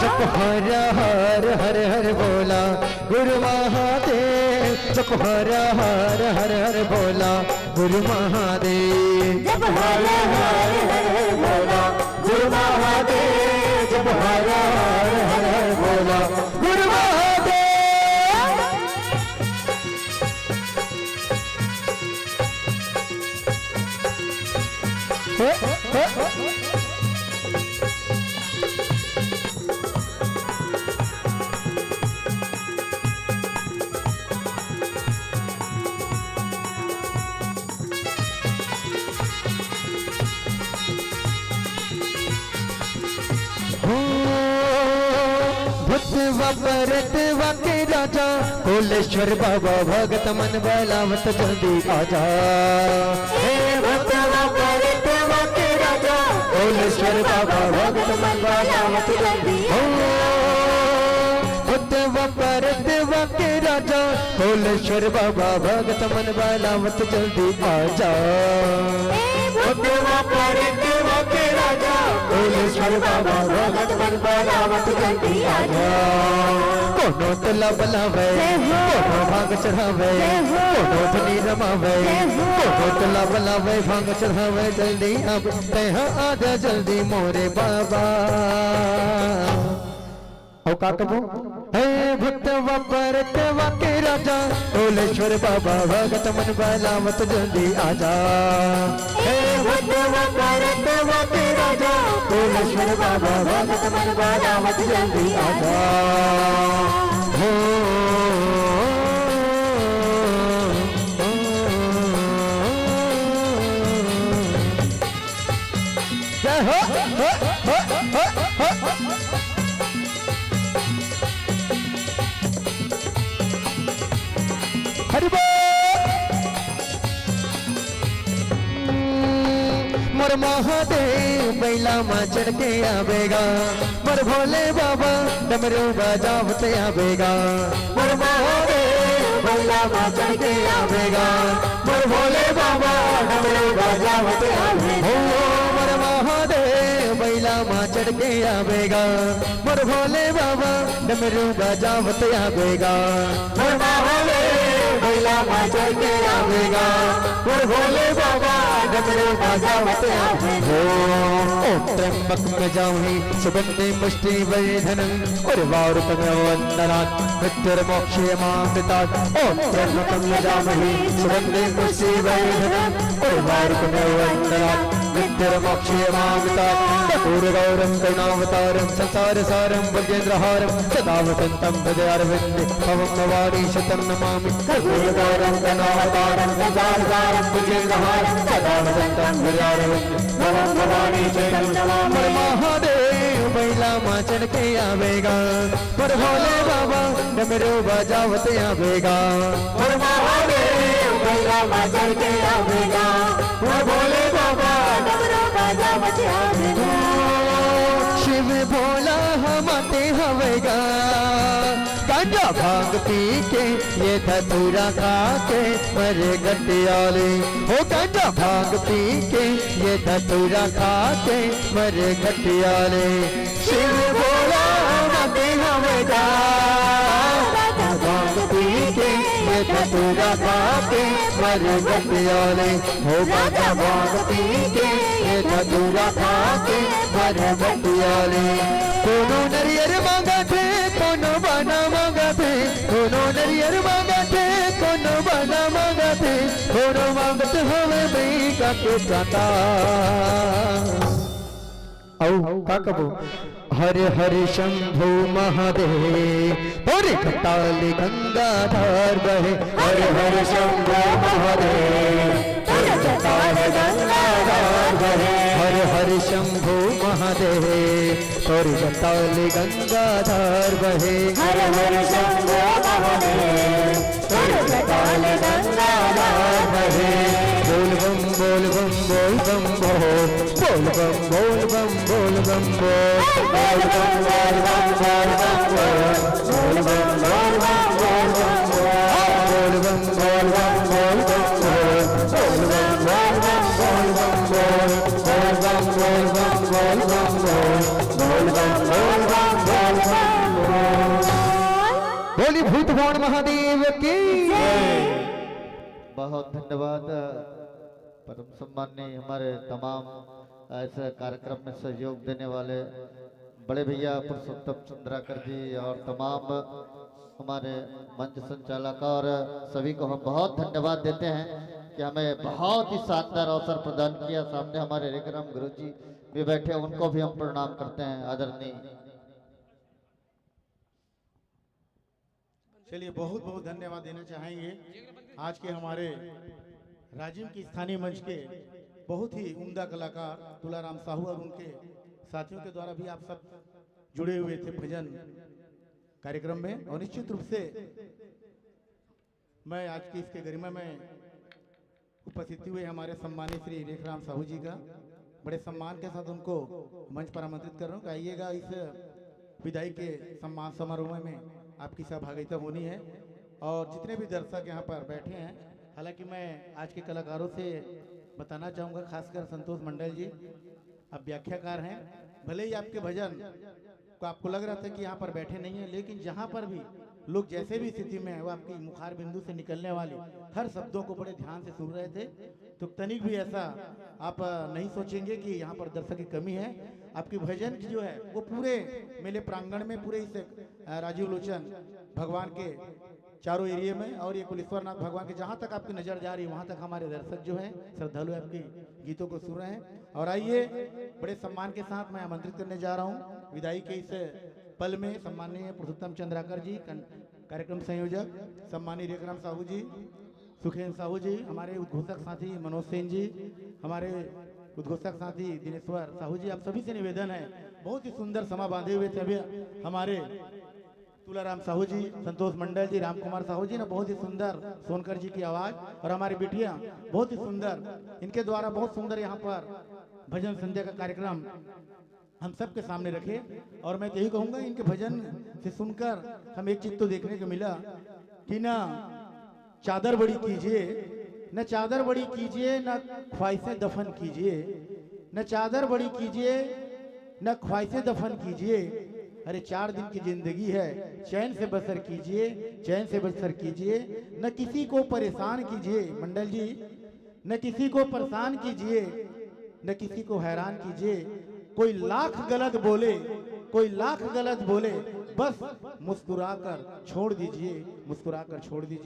जप हर हर हर हर भोला गुरु महादेव, जप हर हर हर हर भोला गुरु महादेव, जप हर हर हर हर भोला गुरु महादेव, जप हर हर हर हर भोला गुरु महादेव। भरतवा के राजा कोलेश्वर बाबा भगत मन बलावत जल्दी आजा। हे भक्तवा भरतवा के राजा कोलेश्वर बाबा भगत मन बलावत जल्दी आजा। भक्तवा भरतवा के राजा कोलेश्वर बाबा भगत मन बलावत जल्दी आजा। भक्तवा भरतवा के राजा कोलेश्वर बाबा भगत मन बलावत जल्दी आजा। कोनो तला बलावे, कोनो भांग चढ़ावे, कोनो धनी रमावे, कोनो तला बलावे भांग चढ़ावे, जल्दी अब तह आजा जल्दी मोरे बाबा। हो का कबो हे भक्तवा परतवा के राजा कोलेश्वर बाबा भगत मन बलावत जल्दी आजा। हे भक्तवा परतवा के राजा कोलेश्वर बाबा भगत मन बलावत जल्दी आजा। हो जय हो हरि बोल। मोर महादेव बैला मां चढ़ के आवेगा, मोर भोले बाबा डमरू बजावते आवेगा। मोर महादेव बैला मां चढ़ के आवेगा, मोर भोले बाबा डमरू बजावते आवेगा। मोर महादेव बैला बैला माँ चढ़ के आवेगा मोर भोले बाबा डमरू बजावत आवेगा मोर भोले बैला माँ चढ़ के आवेगा मोर भोले बाबा डमरू बजावत आवेगा ओम त्र्यंबक में जाऊही सुगंधि पुष्टि वर्धनम और वारुक में वंदनात् मृत्युर्मोक्षे मामृतात् ओम त्र्यंबक में जाऊही सुगंधि पुष्टि वर्धनम और वारुक में वंदनात् मृत्युर्मोक्षे मामृतात् कपूरगौरम करुणावतारम संसार सारम वज्रेन्द्रहारम सदा वसंतम हृदयारविंदे भवं भवानी शतं नमामि कपूरगौरम करुणावतारम संसार सारम वज्रेन्द्रहारम सदा वसंतम हृदयारविंदे भवं भवानी शतं नमामि महादेव बैला माँ चढ़ के आवेगा पर भोले बाबा डमरू बजावत आवेगा पर महादेव बैला माँ चढ़ के आवेगा पर भोले बाबा डमरू बजावत आवेगा शिव भोला हमते हवेगा गांजा भांग पी के ये धतूरा खा के मरे गटियाले हो गांजा भांग पी के ये धतूरा खा के मरे गटियाले शिव भोला हमते हवेगा भांग पी के ये धतूरा खा के मरे गटियाले हो गांजा भांग पी के ये धतूरा खा के मरे गटियाले कोनो नरियर मांगा थे कोनो बना मांगा थे कोनो नरियर मांगा थे कोनो बना मांगा थे कोनो मांगत हमें नहीं का के जाता औ का कबो हर हर शंभु महादेव और कटाल गंगाधर बहे हर हर शंभु महादेव और कटाल गंगाधर बहे हर हर शंभु महादेव और कटाल गंगाधर बहे हर हर शंभु महादेव और कटाल गंगाधर बहे बोल बम बोल बम बोल बम बोल बम बोल बम बोल बम बोल बोल बम बोल बम बोल बम बोल बम बोल बम बोल बम बोल बम बोल बम बोल बम बोल बम बोली भूत भवन महादेव की बहुत धन्यवाद परम सम्माननीय हमारे तमाम ऐसे कार्यक्रम में सहयोग देने वाले बड़े भैया पुरुषोत्तम चंद्राकर जी और तमाम हमारे मंच संचालक और सभी को हम बहुत धन्यवाद देते हैं कि हमें बहुत ही शानदार अवसर प्रदान किया। सामने हमारे रेखराम गुरु जी भी बैठे, उनको भी हम प्रणाम करते हैं आदरणीय। चलिए बहुत बहुत धन्यवाद देना चाहेंगे आज के हमारे राजिम की स्थानीय मंच के बहुत ही उम्दा कलाकार तुलाराम साहू और उनके साथियों के द्वारा भी आप सब जुड़े हुए थे भजन कार्यक्रम में। और निश्चित रूप से मैं आज की इसके गरिमा में उपस्थित हुए हमारे सम्मानित श्री रेखराम साहू जी का बड़े सम्मान के साथ उनको मंच पर आमंत्रित कर रहा हूँ कि आइएगा इस विदाई के सम्मान समारोह में आपकी सहभागिता होनी है। और जितने भी दर्शक यहाँ पर बैठे हैं, हालांकि मैं आज के कलाकारों से बताना चाहूँगा, खासकर संतोष मंडल जी, आप व्याख्याकार हैं। भले ही आपके भजन को आपको लग रहा था कि यहाँ पर बैठे नहीं हैं, लेकिन जहाँ पर भी लोग जैसे भी स्थिति में है वो आपकी मुखार बिंदु से निकलने वाले हर शब्दों को बड़े ध्यान से सुन रहे थे। तो तनिक भी ऐसा आप नहीं सोचेंगे कि यहाँ पर दर्शक की कमी है। आपकी भजन जो है वो पूरे मेले प्रांगण में, पूरे इस राजीव लोचन भगवान के चारों एरिया में और ये कुलेश्वरनाथ भगवान के जहाँ तक आपकी नजर जा रही है वहाँ तक हमारे दर्शक जो है श्रद्धालु आपकी गीतों को सुन रहे हैं। और आइए बड़े सम्मान के साथ मैं आमंत्रित करने जा रहा हूँ विदाई के इस पल में सम्माननीय पुरुषोत्तम चंद्राकर जी, कार्यक्रम संयोजक सम्मानीय रेखराम साहू जी, सुखेंद्र साहू जी, हमारे उद्घोषक साथी मनोज सेन जी, हमारे उद्घोषक साथी दिनेश्वर साहू जी, आप सभी से निवेदन है, बहुत ही सुंदर समा बांधे हुए थे अभी हमारे तुलाराम साहू जी, संतोष मंडल जी, राम कुमार साहू जी ने बहुत ही सुंदर सोनकर जी की आवाज और हमारी बिटिया बहुत ही सुंदर, इनके द्वारा बहुत सुंदर यहाँ पर भजन संध्या का कार्यक्रम हम सबके सामने रखे। और मैं यही कहूंगा इनके भजन से सुनकर हम एक चीज तो देखने को मिला कि ना चादर बड़ी कीजिए, न चादर बड़ी कीजिए, न ख्वाहिशें दफन कीजिए, न चादर बड़ी कीजिए, न ख्वाहिशें दफन कीजिए। अरे 4 दिन की जिंदगी है, चैन से बसर कीजिए, चैन से बसर कीजिए। न किसी को परेशान कीजिए मंडल जी, न किसी को परेशान कीजिए, न किसी को हैरान कीजिए। कोई लाख गलत बोले, कोई लाख गलत बोले, बस मुस्कुराकर छोड़ दीजिए, मुस्कुराकर छोड़ दीजिए।